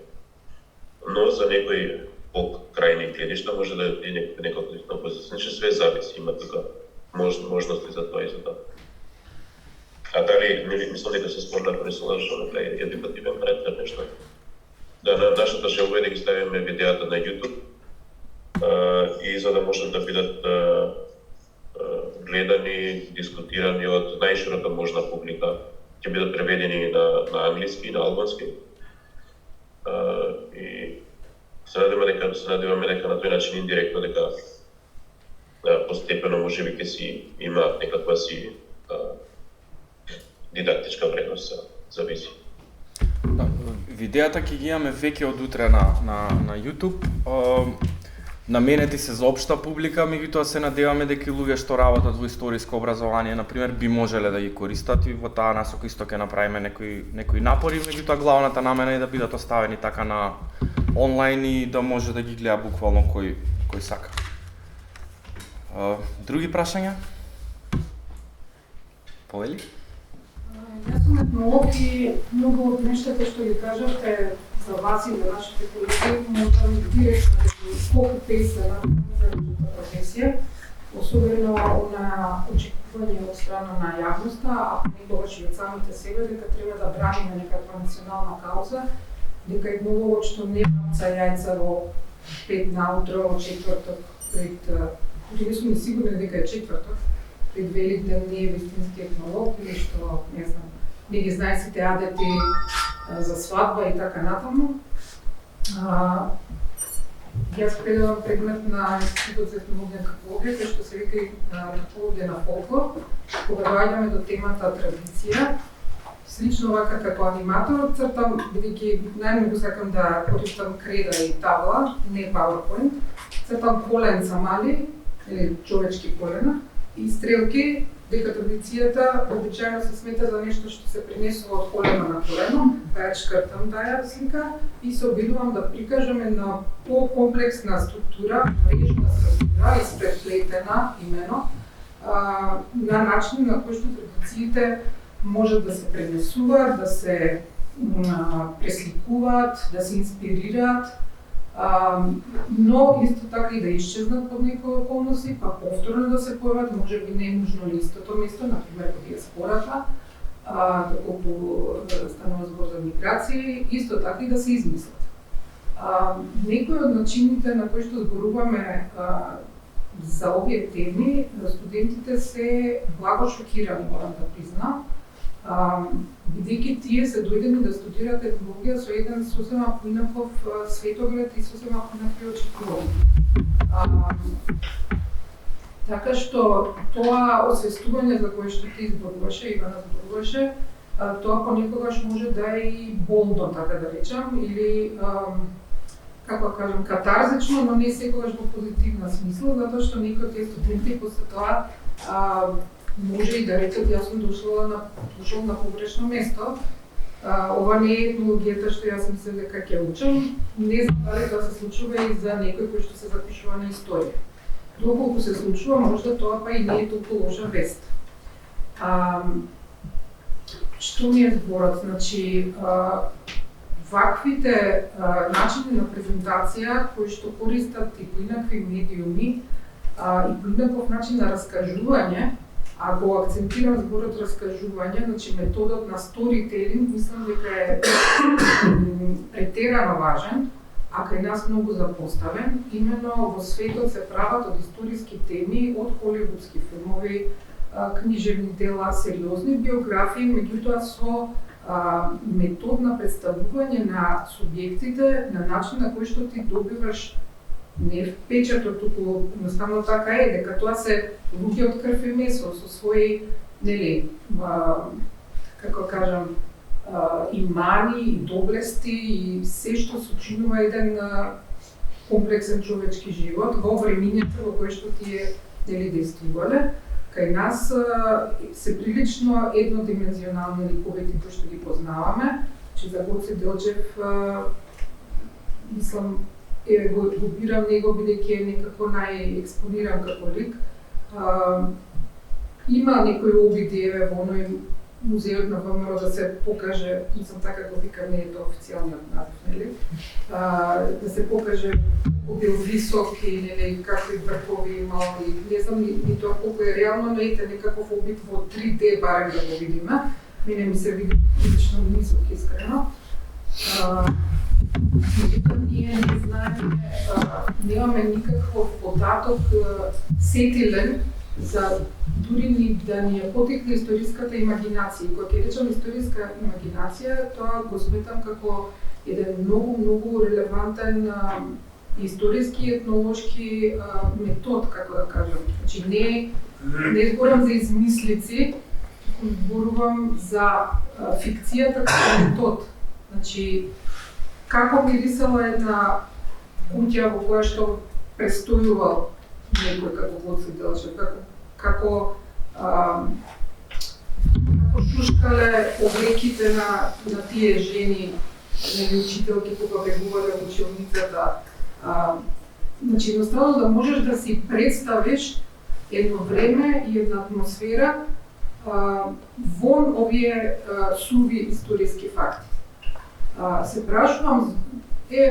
но за некои покрајни гледишта може да биде некаков тип на опозиција. Значи, све зависи, има тука можности за тоа и за тоа. А дали, мислам дека се спорна пресула, што на крај едукативен характер нешто. Да, на нашата шоу да ги ставиме видеата на YouTube, и за да можат да бидат гледани, дискутирани од најширока можна публика, ќе бидат преведени на англиски и на албански. И се надеваме дека на тој начин индиректно дека постепено можеби ќе си имаат некаква си дидактичка вредност, зависи. Видеата ќе ги имаме веќе од утре на YouTube. Наменети се за општа публика, меѓутоа се надеваме дека луѓе што работат во историско образование, на пример, би можеле да ги користат и во таа насока исто ќе направиме некои напори, меѓутоа главната намена е да бидат оставени така на онлайн и да може да ги гледа буквално кој сака. Други прашања? Повели? Јас сум етнолог и многу од нештата што ги кажавте за вас и за нашите колеги, можам директно да ги копи-пейст на нашата професија, особено на очекување од страна на јавноста, а некогаш и од самите себе, дека треба да браниме некаква национална кауза, дека етнологот што не баца јајца во 5 наутро, во четврток пред, не сум сигурна дека е четврток, пред Великден не е вистински етнолог или што, не знам, не ги знае сите адети за свадба и така натаму. Јас предавам предмет на Институт за етнологија и антропологија, кој што се вика и антропологија на фолклор, кога доаѓаме до темата традиција. Слично вака како аниматор цртам, бидејќи најмногу сакам да користам креда и табла, не PowerPoint. Цртам коленца мали, или човечки колена, и стрелки, дека традицијата обичајно се смета за нешто што се пренесува од колено на колено, па ја шкртам таа слика и се обидувам да прикажам една по-комплексна структура, мрежна структура, испреплетена имено, на начин на кој што традициите можат да се пренесуваат, да се пресликуваат, да се инспирираат, но исто така и да исчезнат под некои околности, па повторно да се појават, може би не е нужно ли истото место, например во диаспората, доколку станува збор за миграции, исто така и да се измислат. Некои од начините на кои што зборуваме за овие теми, студентите се благо шокирани, морам да признам, бидејќи тие се дојдени да студираат етнологија со еден сосема поинаков светоглед и сосема поинакви очекувања. Така што тоа освестување за кое што ти зборуваше, Ивана зборуваше, тоа понекогаш може да е и болно, така да речам, или како кажам, катарзично, но не секогаш во позитивна смисла, затоа што некои од тие студенти после тоа може и да речат, јас сум дошол на погрешно место. Ова не е етнологијата што јас мислам дека ќе учам. Не знам дали тоа се случува и за некој кој што се запишува на историја. Доколку се случува, можда тоа па и не е толку лоша вест. Што ми е зборот? Значи, ваквите начини на презентација кои што користат и поинакви медиуми и поинаков начин на раскажување, а го акцентирам зборот раскажување, значи методот на сторителинг, мислам дека е претерано важен, а кај нас многу запоставен. Именно во светот се прават од историски теми, од холивудски филмови, книжевни дела, сериозни биографии, меѓутоа со метод на представување на субјектите на начин на кој што ти добиваш не впечаток, туку едноставно така е, дека тоа се луѓе од крв и месо, со своји, нели, како кажам, и мани, и доблести, и се што сочинува еден комплексен човечки живот во времињето во кое што тие, нели, действувале. Кај нас се прилично еднодимензионални ликовите кои што ги познаваме, че за Гоце Делчев, мислам, го бирам него бидејќи е некако најекспониран како лик. има некои обиди еве во оној музеот на ВМРО да се покаже, мислам така го викам, не е тоа официјалниот наziv, нели? Да се покаже колку бил висок и нели какви бркови имал и не знам ни тоа колку е реално, но ете некаков обид во 3D барем да го видиме. Мене ми се види лично нисок искрено. Ние не знаеме, немаме никаков податок сетилен за дури ни да ни е потекла историската имагинација. Кога ќе речам историска имагинација, тоа го сметам како еден многу релевантен историски и етнолошки метод, како да кажам. Значи не зборам за измислици, зборувам за фикцијата како метод. Значи како мирисала една куќа во која што престојувал некој како Гоце Делчев, како шушкале облеките на тие жени, нели учителки кога бегувале во училницата. Значи едноставно да можеш да си представиш едно време и една атмосфера вон овие суви историски факти. Се прашувам,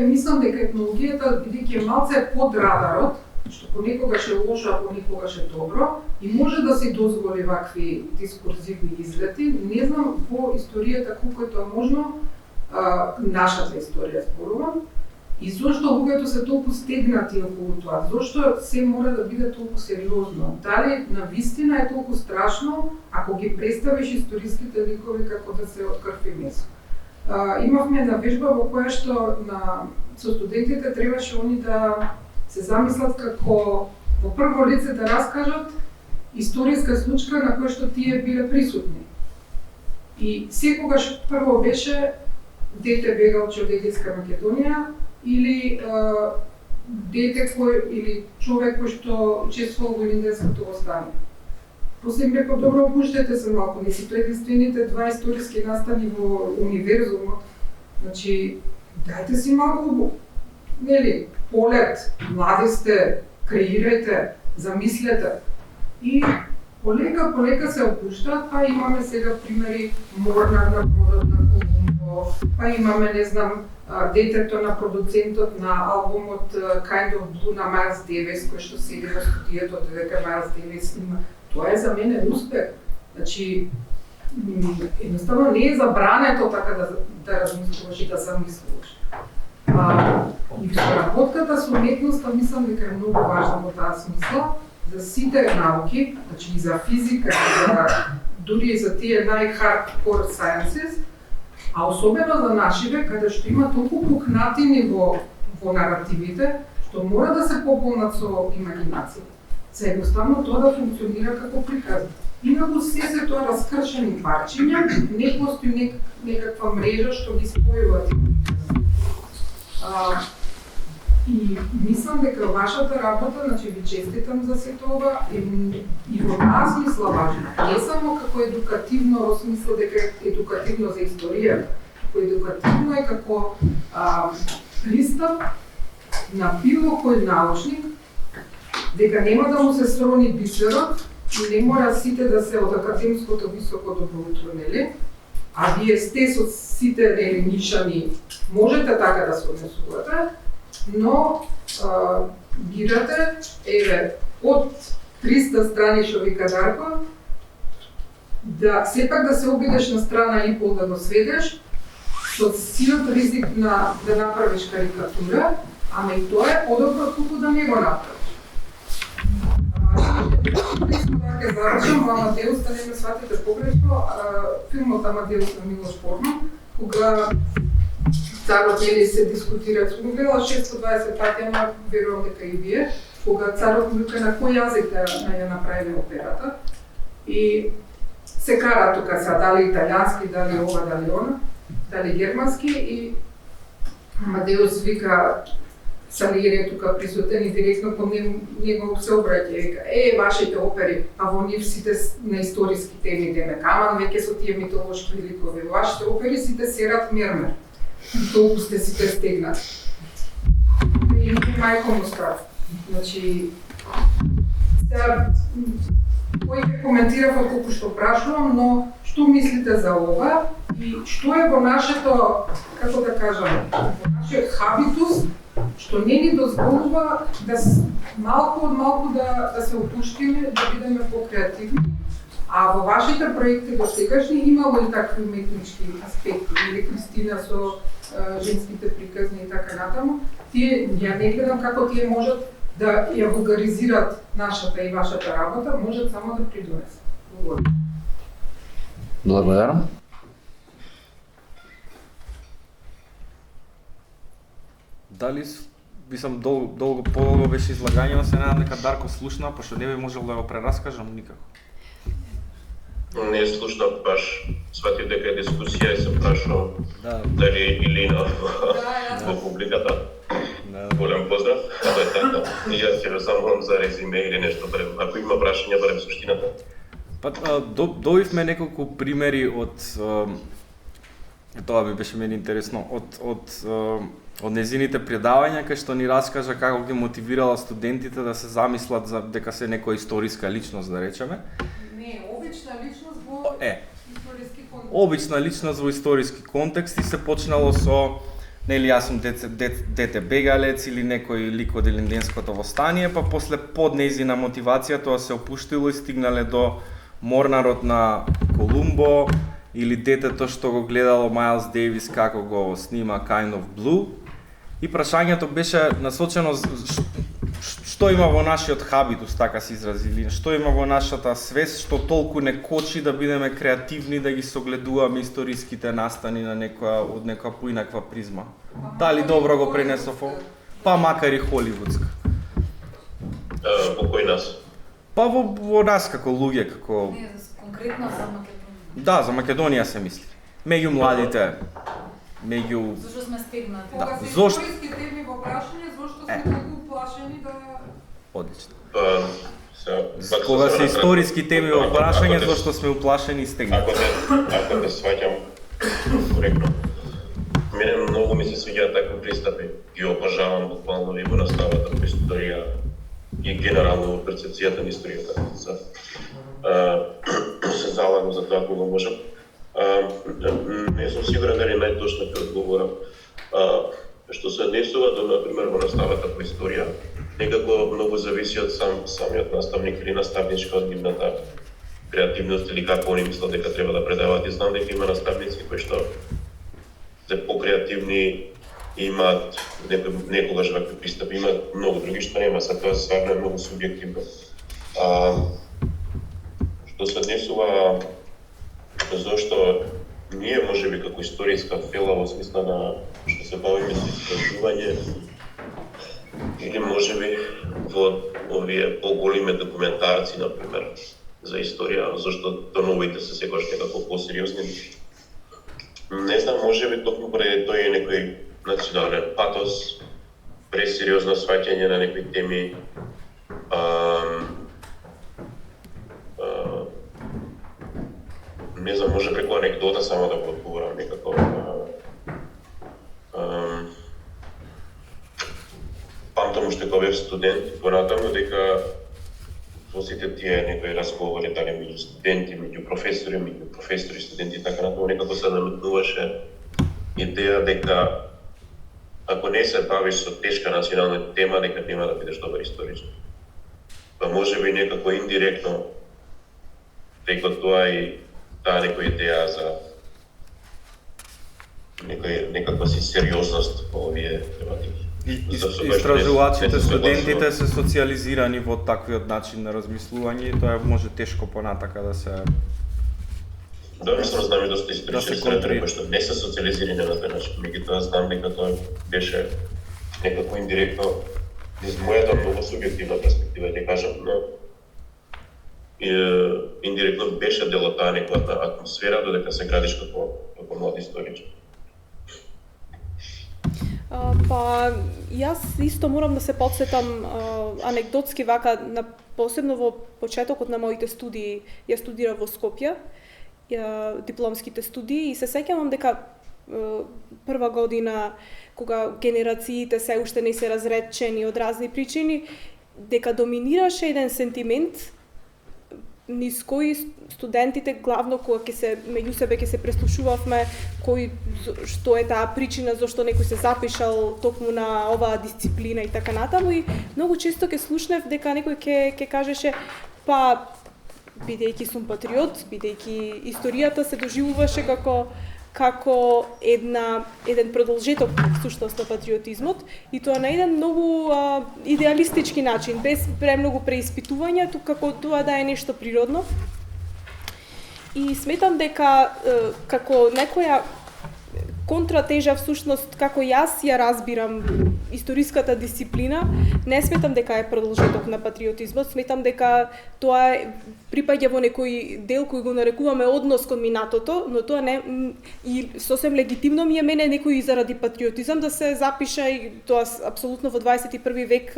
мислам дека етнологијата, бидејќи малце под радарот, што понекогаш е лошо, а понекогаш е добро, и може да си дозволи вакви дискурзивни излети. Не знам во историјата колку е тоа можно, нашата историја зборувам, и зошто луѓето се толку стегнати околу тоа, зошто се мора да биде толку сериозно. Дали навистина е толку страшно ако ги представиш историските ликови како да се од крв и месо. Имавме една вежба во која што со студентите требаше они да се замислат како во прво лице да раскажат историска случка на која што тие биле присутни. И секогаш прво беше дете бегалче од Егејска Македонија или дете или човек кој што учествувал во Илинденското востание. После им рекол, добро, опуштете се малку, не си тоа единствените два историски настани во универзумот. Значи, дајте си малку, нели, полет, млади сте, креирајте, замислете. И полека се опуштаат, па имаме сега примери Морнар на продот на Колумбо, па имаме, не знам, детето на продуцентот на албумот Kind of Blue на Miles Davis, кој што седи во студијето дека Miles Davis има. Тоа е за мене успех. Значи, едноставно не е забрането така да размислуваш и да замислуваш. И соработката со уметноста мислам дека е многу важна во таа смисла за сите науки, значи и за физика, дури и за тие нај-хардкор sciences, а особено за нашиве, каде што има толку пукнатини во наративите, што мора да се пополнат со имагинација. За едноставно тоа да функционира како приказ. Инаку се тоа раскршени парчиња, не постои некаква мрежа што ги спојува тие. И мислам дека вашата работа, значи ви честитам за сето ова, и во таа смисла важна. Не само како едукативно, во смисла дека едукативно за историјата, како едукативно е како пристап на било кој научник, дека нема да му се срони бисерот и не мора сите да се од академското високо добро утро, нели? А вие сте со сите нишани, можете така да се однесувате, но бирате, еве, од 300 страни што вика Дарко, да сепак да се обидеш на страна и пол да го сведеш, со силот ризик да направиш карикатура, ама и тоа е подобро колку да не го направиш. Ќе завршам, Амадеус, да не ме сватите погрешно, филмот Амадеус на Милош Форман, кога царот нели се дискутира, сум го гледала 620 пати, ама верувам дека и вие, кога царот му вика на кој јазик да ја направиме операта, и се кара тука са дали италијански, дали ова, дали она, дали германски, и Амадеус вика, Салиери е тука присутен и директно кон него се обраќа и вика, вашите опери, а во нив сите на историски теми деме, каман веќе со тие митолошки ликови, вашите опери сите серат мермер, толку сте сите стегнати. И мајко му страв. Значи, сега кој ќе коментира колку што прашувам, но што мислите за ова и што е во нашето, како да кажам, во нашиот хабитус, што не ни дозволува да малку од малку да се опуштиме, да бидеме покреативни, а во вашите проекти до сегашни имало и такви уметнички аспекти, или Кристина со женските приказни и така натаму, тие ја не гледам како тие можат да ја вулгаризират нашата и вашата работа, можат само да придонесат. Благодарам. Благодарам. Дали долго подолго беше излагањето, се надам дека Дарко слушна, пошто не би можел да го прераскажам никако. Не слушнав баш, сватив дека е дискусија и се прашувам дали Илина во публиката. Голем поздрав, тоа е така. И јас ќе ве замолам за резиме или нешто, ако има прашања барем суштината. Па добивме неколку примери од тоа би беше мене интересно од незините предавања кај што ни раскажа како ги мотивирала студентите да се замислат за дека се некоја историска личност, да речеме. Не, обична личност во историски контекст. Обична личност во историски контекст и се почнало со нели јас сум дете бегалец или некој лик од Илинденското востание, па после под нејзина мотивација тоа се опуштило и стигнале до Морнарот на Колумбо или детето што го гледало Майлс Дейвис како го снима Kind of Blue. И прашањето беше насочено што има во нашиот хабитус, така се изразили, што има во нашата свест, што толку не кочи да бидеме креативни, да ги согледуваме историските настани на од некоја поинаква призма. Дали добро го пренесов, па макар и холивудска. Во кој нас? Па во нас како луѓе, како... Не, конкретно за Македонија. Да, за Македонија се мисли. Меѓу младите, меѓу... Зошто сме стегнати? Кога се историски теми во прашање, зошто сме толку уплашени да... Одлично. Кога се историски теми во прашање, зошто сме уплашени и стегнати? Ако те сваќам коректно, мене многу ми се свиѓаат такви пристапи. Ги обожавам буквално и во наставата по историја и генерално во перцепцијата на историјата. Се залагам за тоа кога можам. Не сум сигурен дали најточно ќе одговорам. Што се однесува до, например, во наставата по историја, некако многу зависи од самиот наставник или наставничка од нивната креативност или како они мислат дека треба да предаваат. И знам дека има наставници кои што се покреативни и имаат некогаш вакви пристапи, имаат многу други што нема, за тоа стварно е многу субјективно. Што се однесува зошто ние можеби како историска фела во смисла на што се бавиме со истражување или можеби во овие поголеми документарци, например, за историја, зашто тоновите се секогаш некако посериозни. Не знам, можеби токму преди тој е некој национален патос, пресериозно сваќање на некои теми, не знам, може преку анекдота само да го одговорам некако. Памтам уште кога бев студент, понатаму дека во сите тие некои разговори, дали меѓу студенти, меѓу професори, студенти и така натаму, некако се наметнуваше идеја дека ако не се бавиш со тешка национална тема, дека нема да бидеш добар историчар. Па можеби некако индиректно, преку тоа и таа некоја идеја за некаква си сериозност по овие тематики. Истражувачите, студентите се социализирани во таквиот начин на размислување и тоа може тешко понатака да се... Да, мислам, знам и доста историчари кои што не се социализирани на тој начин, меѓутоа знам дека тоа беше некако индиректно из мојата многу субјективна перспектива, ќе кажам, но индиректно беше дел од таа некоја атмосфера додека се градиш како млад историчар. Па, јас исто морам да се потсетам анекдотски вака, посебно во почетокот на моите студии, ја студирав во Скопје, дипломските студии и се сеќавам дека прва година кога генерациите се уште не се разредчени од разни причини, дека доминираше еден сентимент низ кои студентите главно кога ќе се меѓу себе ќе се преслушувавме што е таа причина зашто некој се запишал токму на оваа дисциплина и така натаму, и многу често ќе слушнев дека некој ќе кажеше па бидејќи сум патриот, бидејќи историјата се доживуваше како еден продолжеток всушност на патриотизмот, и тоа на еден многу идеалистички начин, без премногу преиспитување, како тоа да е нешто природно. И сметам дека како некоја контратежа всушност како јас ја разбирам историската дисциплина, не сметам дека е продолжеток на патриотизмот, сметам дека тоа припаѓа во некој дел кој го нарекуваме однос кон минатото, но тоа не и сосем легитимно ми е мене некој заради патриотизам да се запиша, и тоа апсолутно во 21 век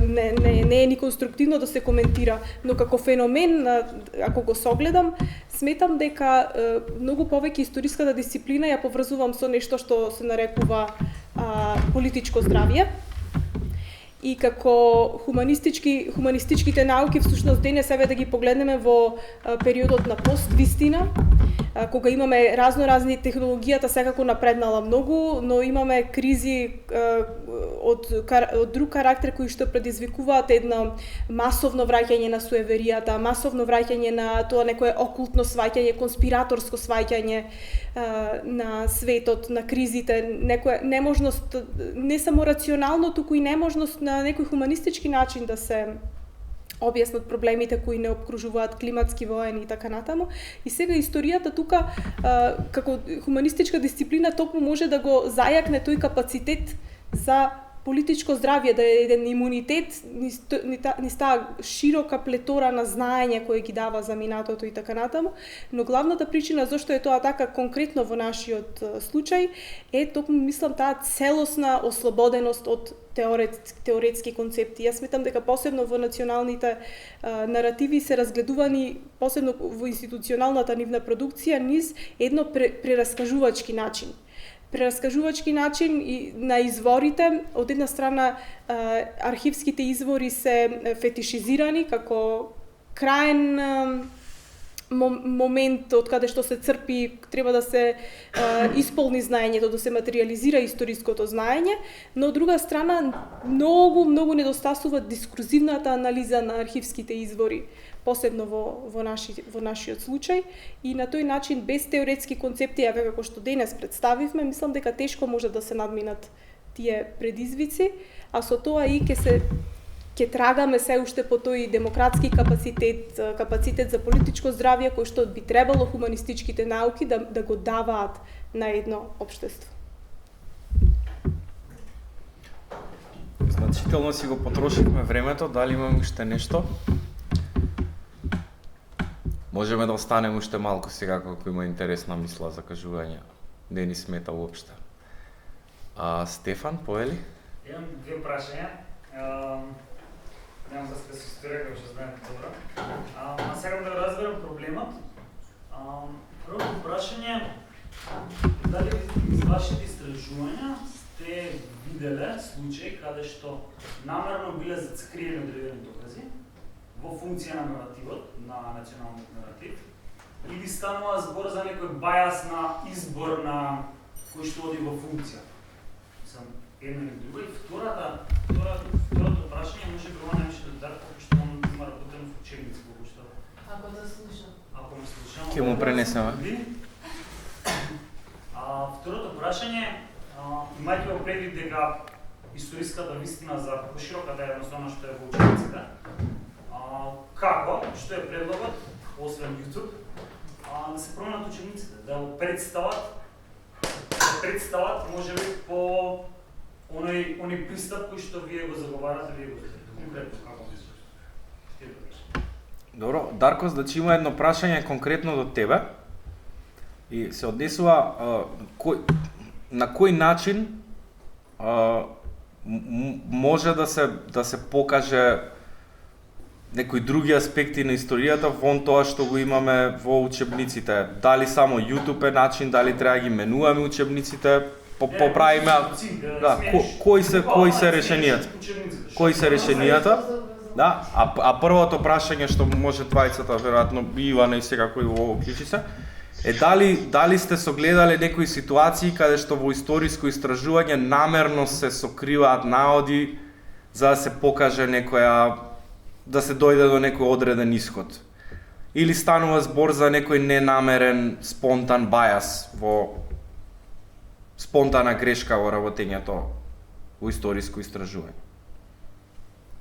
не е ни конструктивно да се коментира, но како феномен, ако го согледам, сметам дека многу повеќе историската дисциплина ја поврзувам со нешто што се нарекува политичко здравје. И како хуманистичките науки всушност денес себе да ги погледнеме во периодот на поствистина, кога имаме разноразни технологијата секако напреднала многу, но имаме кризи од друг карактер кои што предизвикуваат едно масовно враќање на суеверијата, масовно враќање на тоа некое окултно сваќање, конспираторско сваќање на светот, на кризите, некоја неможност не само рационално, туку и неможност на некој хуманистички начин да се објаснат проблемите кои не обкружуваат климатски, воени и така натаму. И сега историјата тука како хуманистичка дисциплина токму може да го зајакне тој капацитет за политичко здравје, да е еден имунитет низ таа широка плетора на знаење кој ги дава за минатото и така натаму, но главната причина зашто е тоа така конкретно во нашиот случај е токму мислам таа целосна ослободеност од теоретски концепти. Јас сметам дека посебно во националните наративи се разгледувани, посебно во институционалната нивна продукција, низ едно прераскажувачки начин. Прераскажувачки начин и на изворите, од една страна архивските извори се фетишизирани како краен момент од каде што се црпи, треба да се исполни знаењето, да се материализира историското знаење, но од друга страна многу недостасува дискурзивната анализа на архивските извори, посебно во нашиот случај, и на тој начин без теоретски концепти, како што денес представивме, мислам дека тешко може да се надминат тие предизвици, а со тоа и ќе трагаме се уште по тој демократски капацитет за политичко здравје кој што би требало хуманистичките науки да го даваат на едно општество. Значително си го потрошивме времето, дали имаме уште нешто? Можеме да останеме уште малку сега како има интересна мисла за кажување. Не ни смета уопште. Стефан, повели? Имам две прашања. Немам да се историја, како што знаете добро. Сакам да го разберам проблемот. Првото прашање, дали из вашите истражувања сте виделе случаи каде што намерно биле зацкриени одредени докази во функција на наративот, на националниот наратив, или станува збор за некој бајас на избор на кој што оди во функција? Една или друга. И второто прашање може би ова немаше да даде, како што он има работен в учебници, како што... Ако да слушам. Ако ме слушам... Ке му пренесеме. Второто прашање, имајќи во предвид дека историската вистина за поширока да е едноставно што е во учебниците, како, што е предлогот, освен YouTube, да се променат учебниците, да го представат можеби по оној пристап кој што вие го заговарате, вие го конкретно како мислите? Добро, Дарко, значи има едно прашање конкретно до тебе и се однесува на кој начин може да се покаже некои други аспекти на историјата вон тоа што го имаме во учебниците. Дали само YouTube е начин, дали треба ги менуваме учебниците, поправиме, кои се решенијата? Кои се решенијата? Да, а првото прашање што може двајцата, веројатно и Ивана и секако и во уклучи се, е дали сте согледале некои ситуации каде што во историско истражување намерно се сокриваат наоди за да се покаже некоја, да се дојде до некој одреден исход? Или станува збор за некој ненамерен спонтан бајас во спонтана грешка во работењето во историско истражување?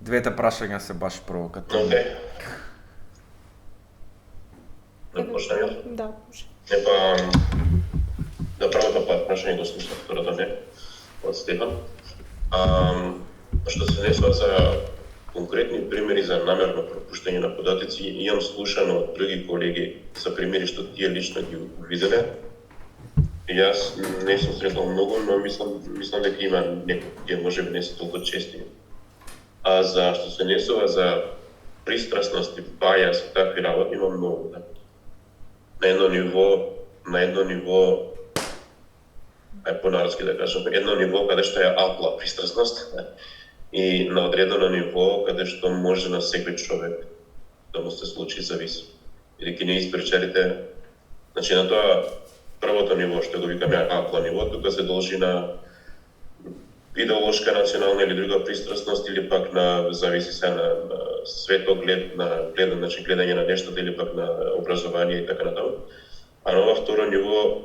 Двете прашања се баш провокативни. Океј. Да почнем јас? Да, може. Да, првото прашање го слушнав, второто не, од Стефан. Што се десува за конкретни примери за намерно пропуштање на податоци, имам слушано од други колеги за примери што тие лично ги виделе. Јас не сум сретнал многу, но мислам дека има некои, тие можеби не се толку чести. А за што се несува за пристрасност и бајас и такви работи има многу, да. На едно ниво, по-народски да кажам, едно ниво каде што е апла пристрасност и на одредено ниво каде што може на секој човек да му се случи зависи. Бидејќи не испречарите, значи на тоа првото ниво што го викаме апла ниво, тука се должи на идеолошка, национална или друга пристрасност или пак на зависи се на светоглед, на гледање на нештата или пак на образование и така натаму. А на ова второ ниво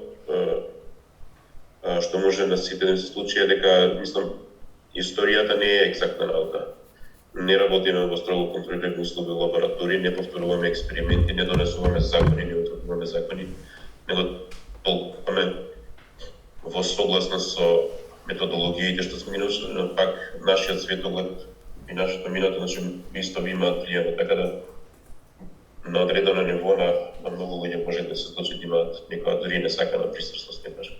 што може на сите да се случи е дека, мислам, историјата не е екзактна наука. Не работиме во строго контролирани услови во лаборатории, не повторуваме експерименти, не донесуваме закони, не утврдуваме закони, него толкуваме во согласност со методологиите што сме научили, но пак нашиот светоглед и нашето минато, значи, исто ви имаат влијано, така да на одредено ниво на многу луѓе може да се случи да имаат некоја дури несакана пристрасност, не кажам.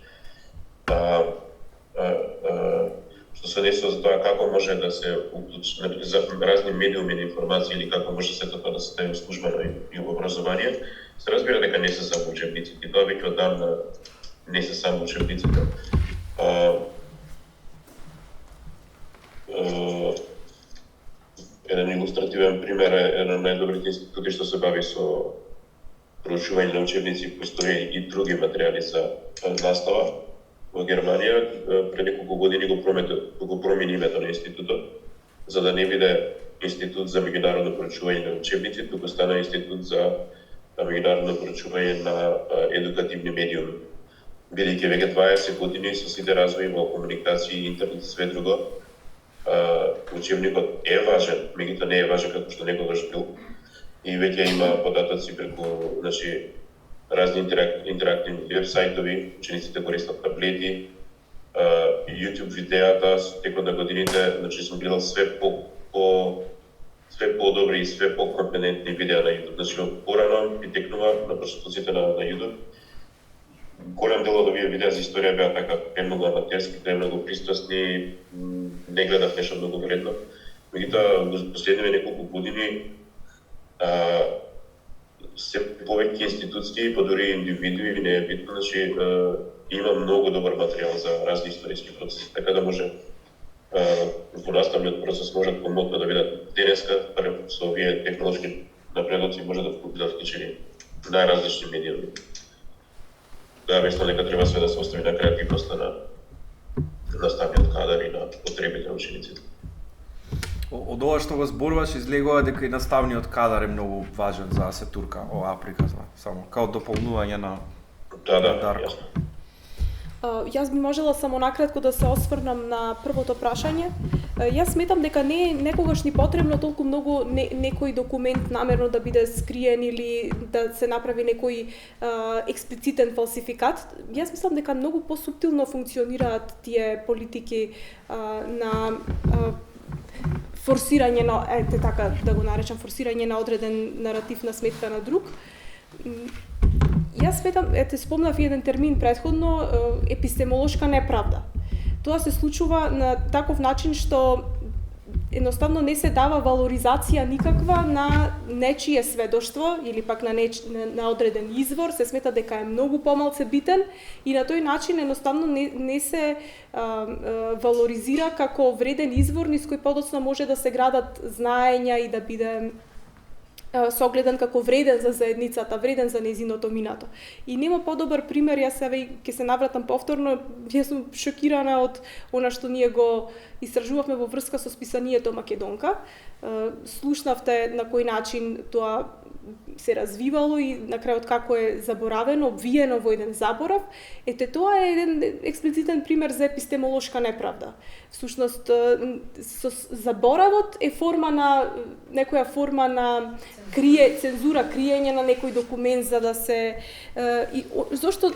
Што се десува за тоа како може да се уклучи за разни медиуми на информации или како може се тоа да се стави службено и во образование, се разбира дека не се само учебниците. Тоа веќе одамна не се само учебниците. Еден илустративен пример е еден од најдобрите институти што се бави со проучување на учебници по историја и други материјали за настава во Германија. Пред неколку години го промени името на институтот, за да не биде институт за меѓународно проучување на учебници, туку стана институт за меѓународно проучување на едукативни медиуми. Бидејќи веќе 20 години со сите развои во комуникација, интернет и све друго, учебникот е важен, меѓутоа не е важен како што некогаш бил. И веќе има податоци преку, значи, разни интерактивни веб-сајтови, учениците користат таблети, YouTube видеата со текот на годините, значи сум гледал све по-добри и све по-компетентни видеа на YouTube. Значи, порано и текнува на простоците на YouTube. Голем дел од овие видеа за историја беа така премногу аматерски, премногу пристрасни, не гледав нешто многу вредно. Меѓутоа, во последниве неколку години се повеќе институции, па дури индивидуи, не е битно, значи има многу добар материјал за разни историски процеси, така да може во наставниот процес можат помотно да видат денеска, со овие технолошки напредоци може да бидат вклучени најразлични медиуми. Да, мислам дека треба све да се остави на креативноста на наставниот кадар и на потребите на учениците. Од ова што го зборуваш, излегува дека и наставниот кадар е многу важен за да се турка оваа приказна, само као дополнување на Дарко. Јасно. Јас би можела само накратко да се осврнам на првото прашање. Јас сметам дека не е некогаш ни потребно толку многу некој документ намерно да биде скриен или да се направи некој експлицитен фалсификат. Јас мислам дека многу посуптилно функционираат тие политики на форсирање на, така да го наречам, форсирање на одреден наратив на сметка на друг. Јас сметам, спомнав еден термин претходно, епистемолошка неправда. Тоа се случува на таков начин што едноставно не се дава валоризација никаква на нечие сведоштво или пак на одреден извор, се смета дека е многу помалце битен и на тој начин едноставно не се валоризира како вреден извор низ кој подоцна може да се градат знаења и да биде согледан како вреден за заедницата, вреден за нејзиното минато. И нема подобар пример, јас сега ќе се навратам повторно, јас сум шокирана од она што ние го истражувавме во врска со списанието Македонка. Слушнавте на кој начин тоа се развивало и на крајот како е заборавено, обвиено во еден заборав. Ете, тоа е еден експлицитен пример за епистемолошка неправда. Всушност, заборавот е форма на некоја форма на цензура, криење на некој документ за да се зошто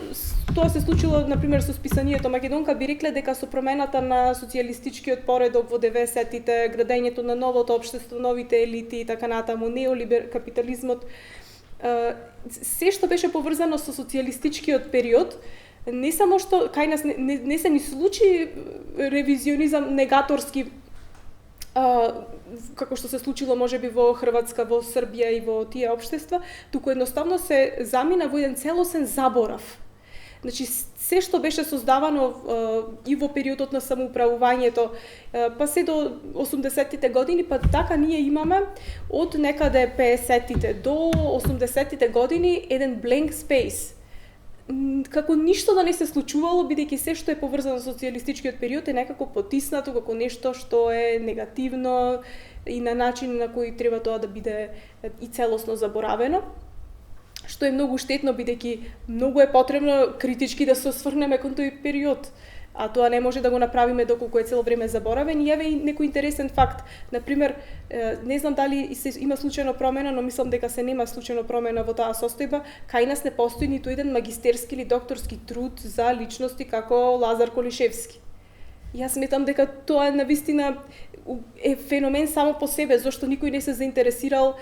тоа се случило на пример со списанието Македонка, би рекле дека со промената на социјалистичкиот поредок во 90-тите, градењето на новото општество, новите елити и така натаму, капитализмот, се што беше поврзано со социјалистичкиот период, не само што кај нас не се ни случи ревизионизам негаторски, како што се случило можеби во Хрватска, во Србија и во тие општества, туку едноставно се замина во еден целосен заборав. Значи, се што беше создавано и во периодот на самоуправувањето, па се до 80-тите години, па така ние имаме од некаде 50-тите до 80-тите години еден blank space. Како ништо да не се случувало, бидејќи се што е поврзано со социјалистичкиот период е некако потиснато како нешто што е негативно и на начин на кој треба тоа да биде и целосно заборавено, што е многу штетно, бидејќи многу е потребно критички да се осврнеме кон тој период, а тоа не може да го направиме доколку е цело време заборавен. И еве и некој интересен факт. Например, не знам дали има случајно промена, но мислам дека се нема случајно промена во таа состојба. Кај нас не постои ниту еден магистерски или докторски труд за личности како Лазар Колишевски. Јас сметам дека тоа навистина е феномен само по себе, зашто никој не се заинтересирал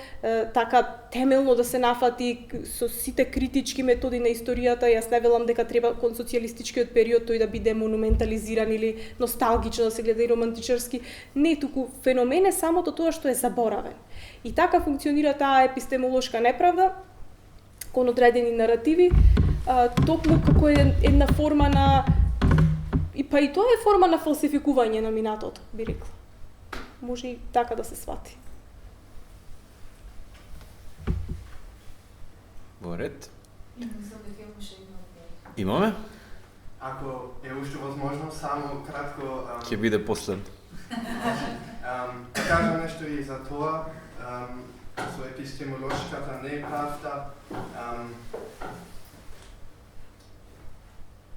така темелно да се нафати со сите критички методи на историјата. Јас не велам дека треба кон социјалистичкиот период тој да биде монументализиран или носталгично да се гледа и романтичарски. Не, туку феномен е самото тоа што е заборавен. И така функционира таа епистемолошка неправда кон одредени наративи, токму како една форма на и тоа е форма на фалсификување на минатото, би рекла. Може и така да се свати. Во ред. Имаме? Ако е уште возможно, само кратко... Ќе биде послед. Да кажам нешто и за тоа, со епистемолошката неправда.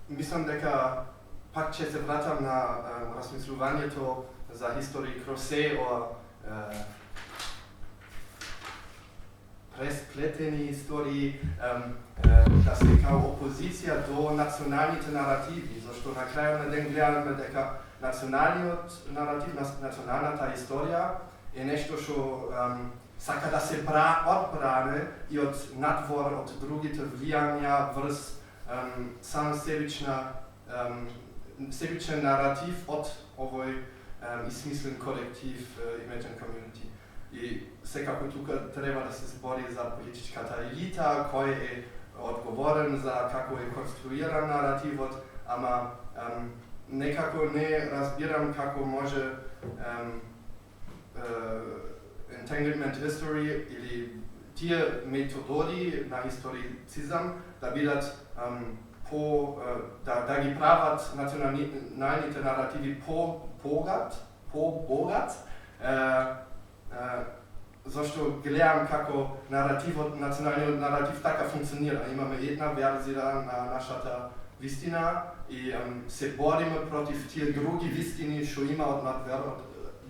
Мислам дека пак ќе се вратам на размислувањето за истории Кросе о пресплетени истории, да се као опозиција до националните наративи, зашто на крајот на ден гледаме дека националниот наратив, националната историја е нешто што сака да се одбране и од надвор од другите влијања врз сам себичен наратив од овој измислен колектив, imagined community. И секако тука треба да се збори за политичката елита, кој е одговорен за како е конструиран наративот, ама некако не разбирам како може entanglement history или тие метододи на историцизам да бидат да ги прават националните наративи по-богат, зашто гледам како националниот наратив така функционира. Имаме една верзија на нашата вистина и се бориме против тие други вистини што имаат надвор од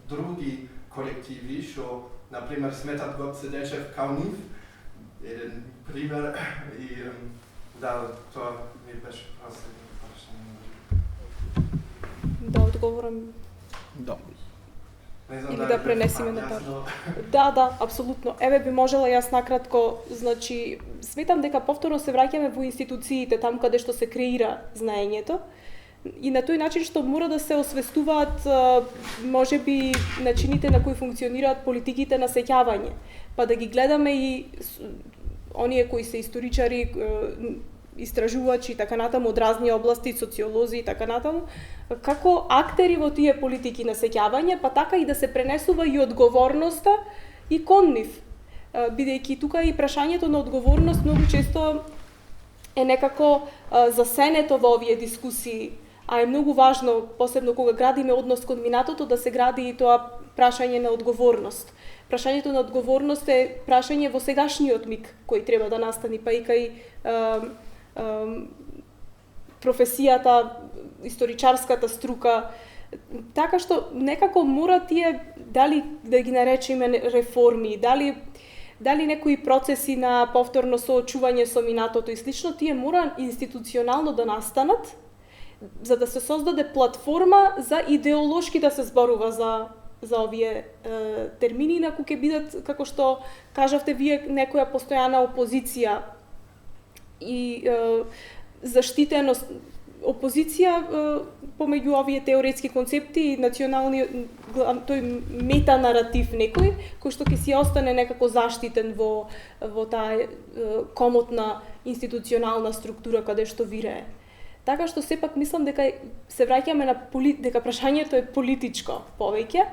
други колективи, што, например, сметат Гоце Делчев као нив. Еден пример и да, тоа ми беше просто да одговорам. Да. Или да пренесиме натаму. Да, апсолутно. Еве би можела јас накратко, значи, сметам дека повторно се враќаме во институциите, таму каде што се креира знаењето. и на тој начин што мора да се освестуваат можеби начините на кои функционираат политиките на сеќавање, па да ги гледаме и оние кои се историчари, истражувачи и така натаму од разни области, социолози и така натаму, како актери во тие политики на сеќавање, па така и да се пренесува и одговорноста и кон нив. Бидејќи тука и прашањето на одговорност многу често е некако засенето во овие дискусии, а е многу важно, посебно кога градиме однос кон минатото, да се гради и тоа прашање на одговорност. Прашањето на одговорност е прашање во сегашниот миг кој треба да настани, па и кај професијата, историчарската струка, така што некако мора тие, дали да ги наречеме реформи, дали некои процеси на повторно соочување со минатото и слично, тие мора институционално да настанат, за да се создаде платформа за идеолошки да се зборува за овие термини, инаку ќе бидат, како што кажавте вие, некоја постојана опозиција и заштитеност, опозиција помеѓу овие теоретски концепти и национални, тој метанаратив некој, кој што ќе си остане некако заштитен во таа комотна институционална структура каде што вирее. Така што сепак мислам дека се враќаме на дека прашањето е политичко повеќе,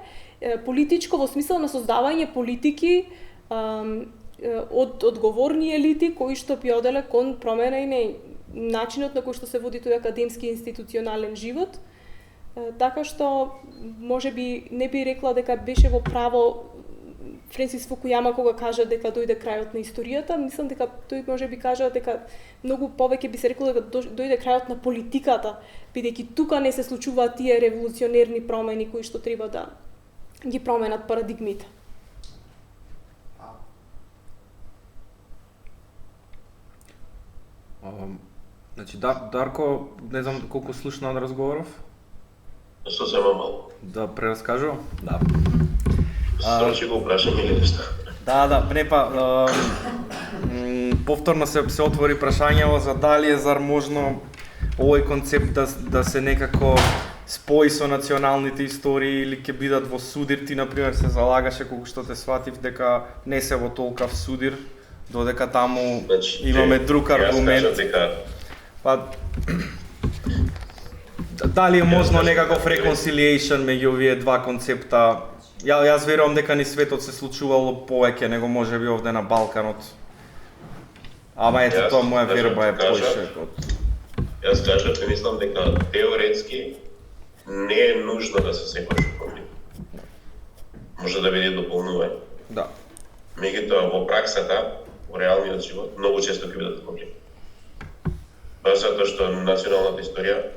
политичко во смисла на создавање политики од одговорни елити кои што би оделе кон промена и на начинот на кој што се води тој академски институционален живот. Така што можеби не би рекла дека беше во право Френсис Фукујама кога кажа дека дојде крајот на историјата. Мислам дека тој можеби кажа дека многу повеќе би се рекло дека дојде крајот на политиката, бидејќи тука не се случуваат тие револуционерни промени кои што треба да ги променат парадигмите. Значи, Дарко, не знам колку слушна на разговоров. Сосема малку. Да прераскажувам? Да. Строчи го прашање или нешто? Да, не па, повторно се отвори прашањево за дали е зар можно овој концепт да се некако спои со националните истории или ќе бидат во судир. Ти, например, се залагаше, колку што те сватив, дека не се во толкав судир, додека таму имаме друг аргумент. Па, дали е можно некаков reconciliation меѓу овие два концепта? Јас верувам дека ни светот се случувало повеќе него можеби овде на Балканот. Ама ето тоа моја верба е поише од... Јас кажав, мислам дека теоретски не е нужно да се секојаш конфликт. Може да биде дополнување. Да. Меѓутоа во праксата, во реалниот живот, многу често ќе бидат конфликт. Баш затоа што националната историја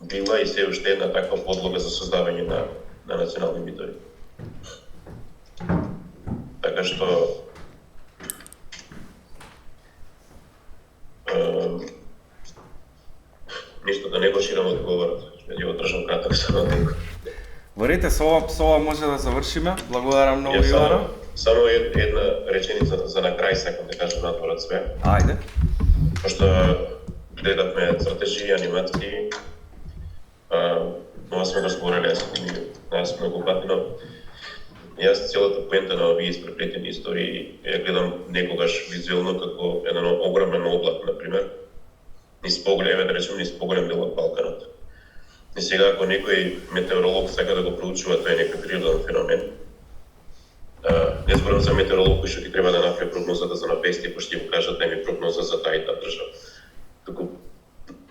била и се уште една таква подлога за создавање на национални митови. Така што ништо да не го ширам одговорот, ќе го држам краток само него. Верете, со ова може да завршиме. Благодарам многу, Ивана. Само една реченица за на крај сакам да кажам надвор од све. Ајде. Пошто гледавме цртежи, анимации, ова сме разборали јас многу пати, но јас целата поента на овие испреплетени истории ја гледам некогаш визуелно како еден огромен облак, например, низ поголем, да речем, низ поголем дел од Балканот. И сега, ако некој метеоролог сака да го проучува, тој е некој природен феномен. Не зборам за метеоролог кој што ќе треба да направи прогнозата за напести, па ќе го кажат да ми прогноза за таа и таа држава. Туку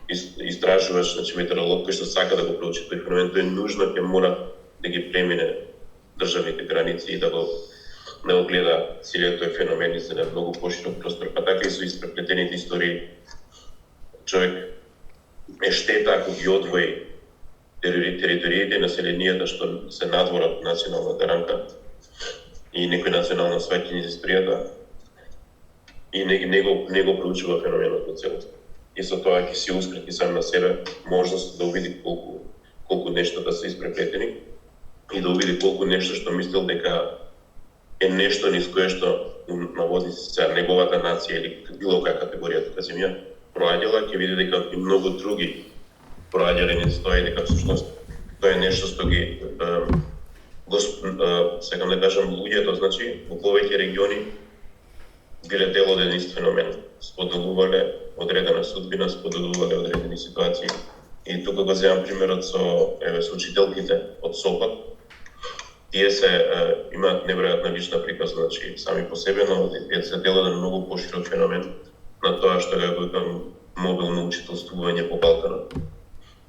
истражуваш, значи метеоролог кој што сака да го проучи тој феномен, тој нужно ќе мора да ги премине државните граници и да го гледа целиот тој феномен из еден многу поширок простор. Па така и со испреплетените истории, човек е штета ако ги одвои териториите и населенијата што се надвор од националната рамка и некој национално сваќање за историјата и не го проучува феноменот во целост. И со тоа ќе си ускрати сам на себе можност да увиди колку нештата се испреплетени и да увиди колку нешто што мислел дека е нешто низ кое што наводници сега неговата нација или било која категорија тука земја проаѓала, ќе види дека и многу други пораѓа ренесто и дека всушност тоа е нешто што ги сакам да кажам луѓето, значи во повеќе региони биле дел од еден ист феномен, споделувале одредена судбина, споделувале одредени ситуации. И тука го земам примерот со учителките од Сопот. Тие имаат неверојатна лична приказна, значи сами по себе, но тие се дел еден многу поширок феномен на тоа што ја го викам мобилно учителствување по Балканот.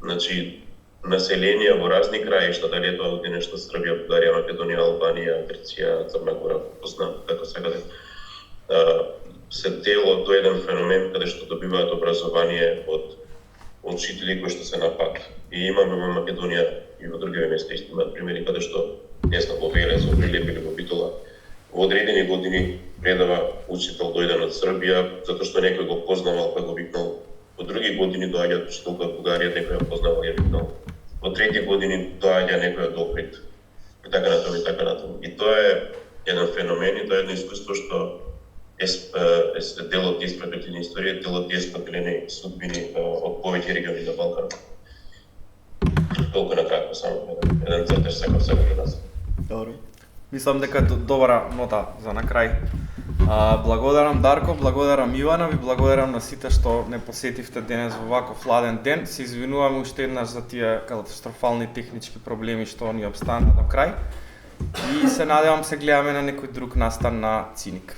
Значи население во разни краишта, дали е тоа нешто Србија, Бугарија, Македонија, Албанија, Грција, Црна Гора, Босна, како секаде, се дел од тој еден феномен каде што добиваат образование од учители кои што се на пат. И имаме во Македонија и во други места исти имаат примери каде што не знам во Велес, во Прилеп или во Битола. Во одредени години предава учител дојден од Србија затоа што некој го познавал па го викнал. Во други години доаѓа учителка од Бугарија, некој ја познавал и ја викнал. Во трети години доаѓа некој од Охрид. И така натаму и така натаму. И тоа е еден феномен и тоа е едно искуство што е дел од тие испратени историја, дел од тие споделени судбини од повеќе региони на Балканот. Толку на кратко само еден цртеж сакам да назад. Добро. Мислам дека е добра нота за на крај. Благодарам Дарко, благодарам Ивана, ви благодарам на сите што не посетивте денес во ваков ладен ден. Се извинувам уште еднаш за тие катастрофални технички проблеми што ни обстана до крај. И се надевам се гледаме на некој друг настан на Циник.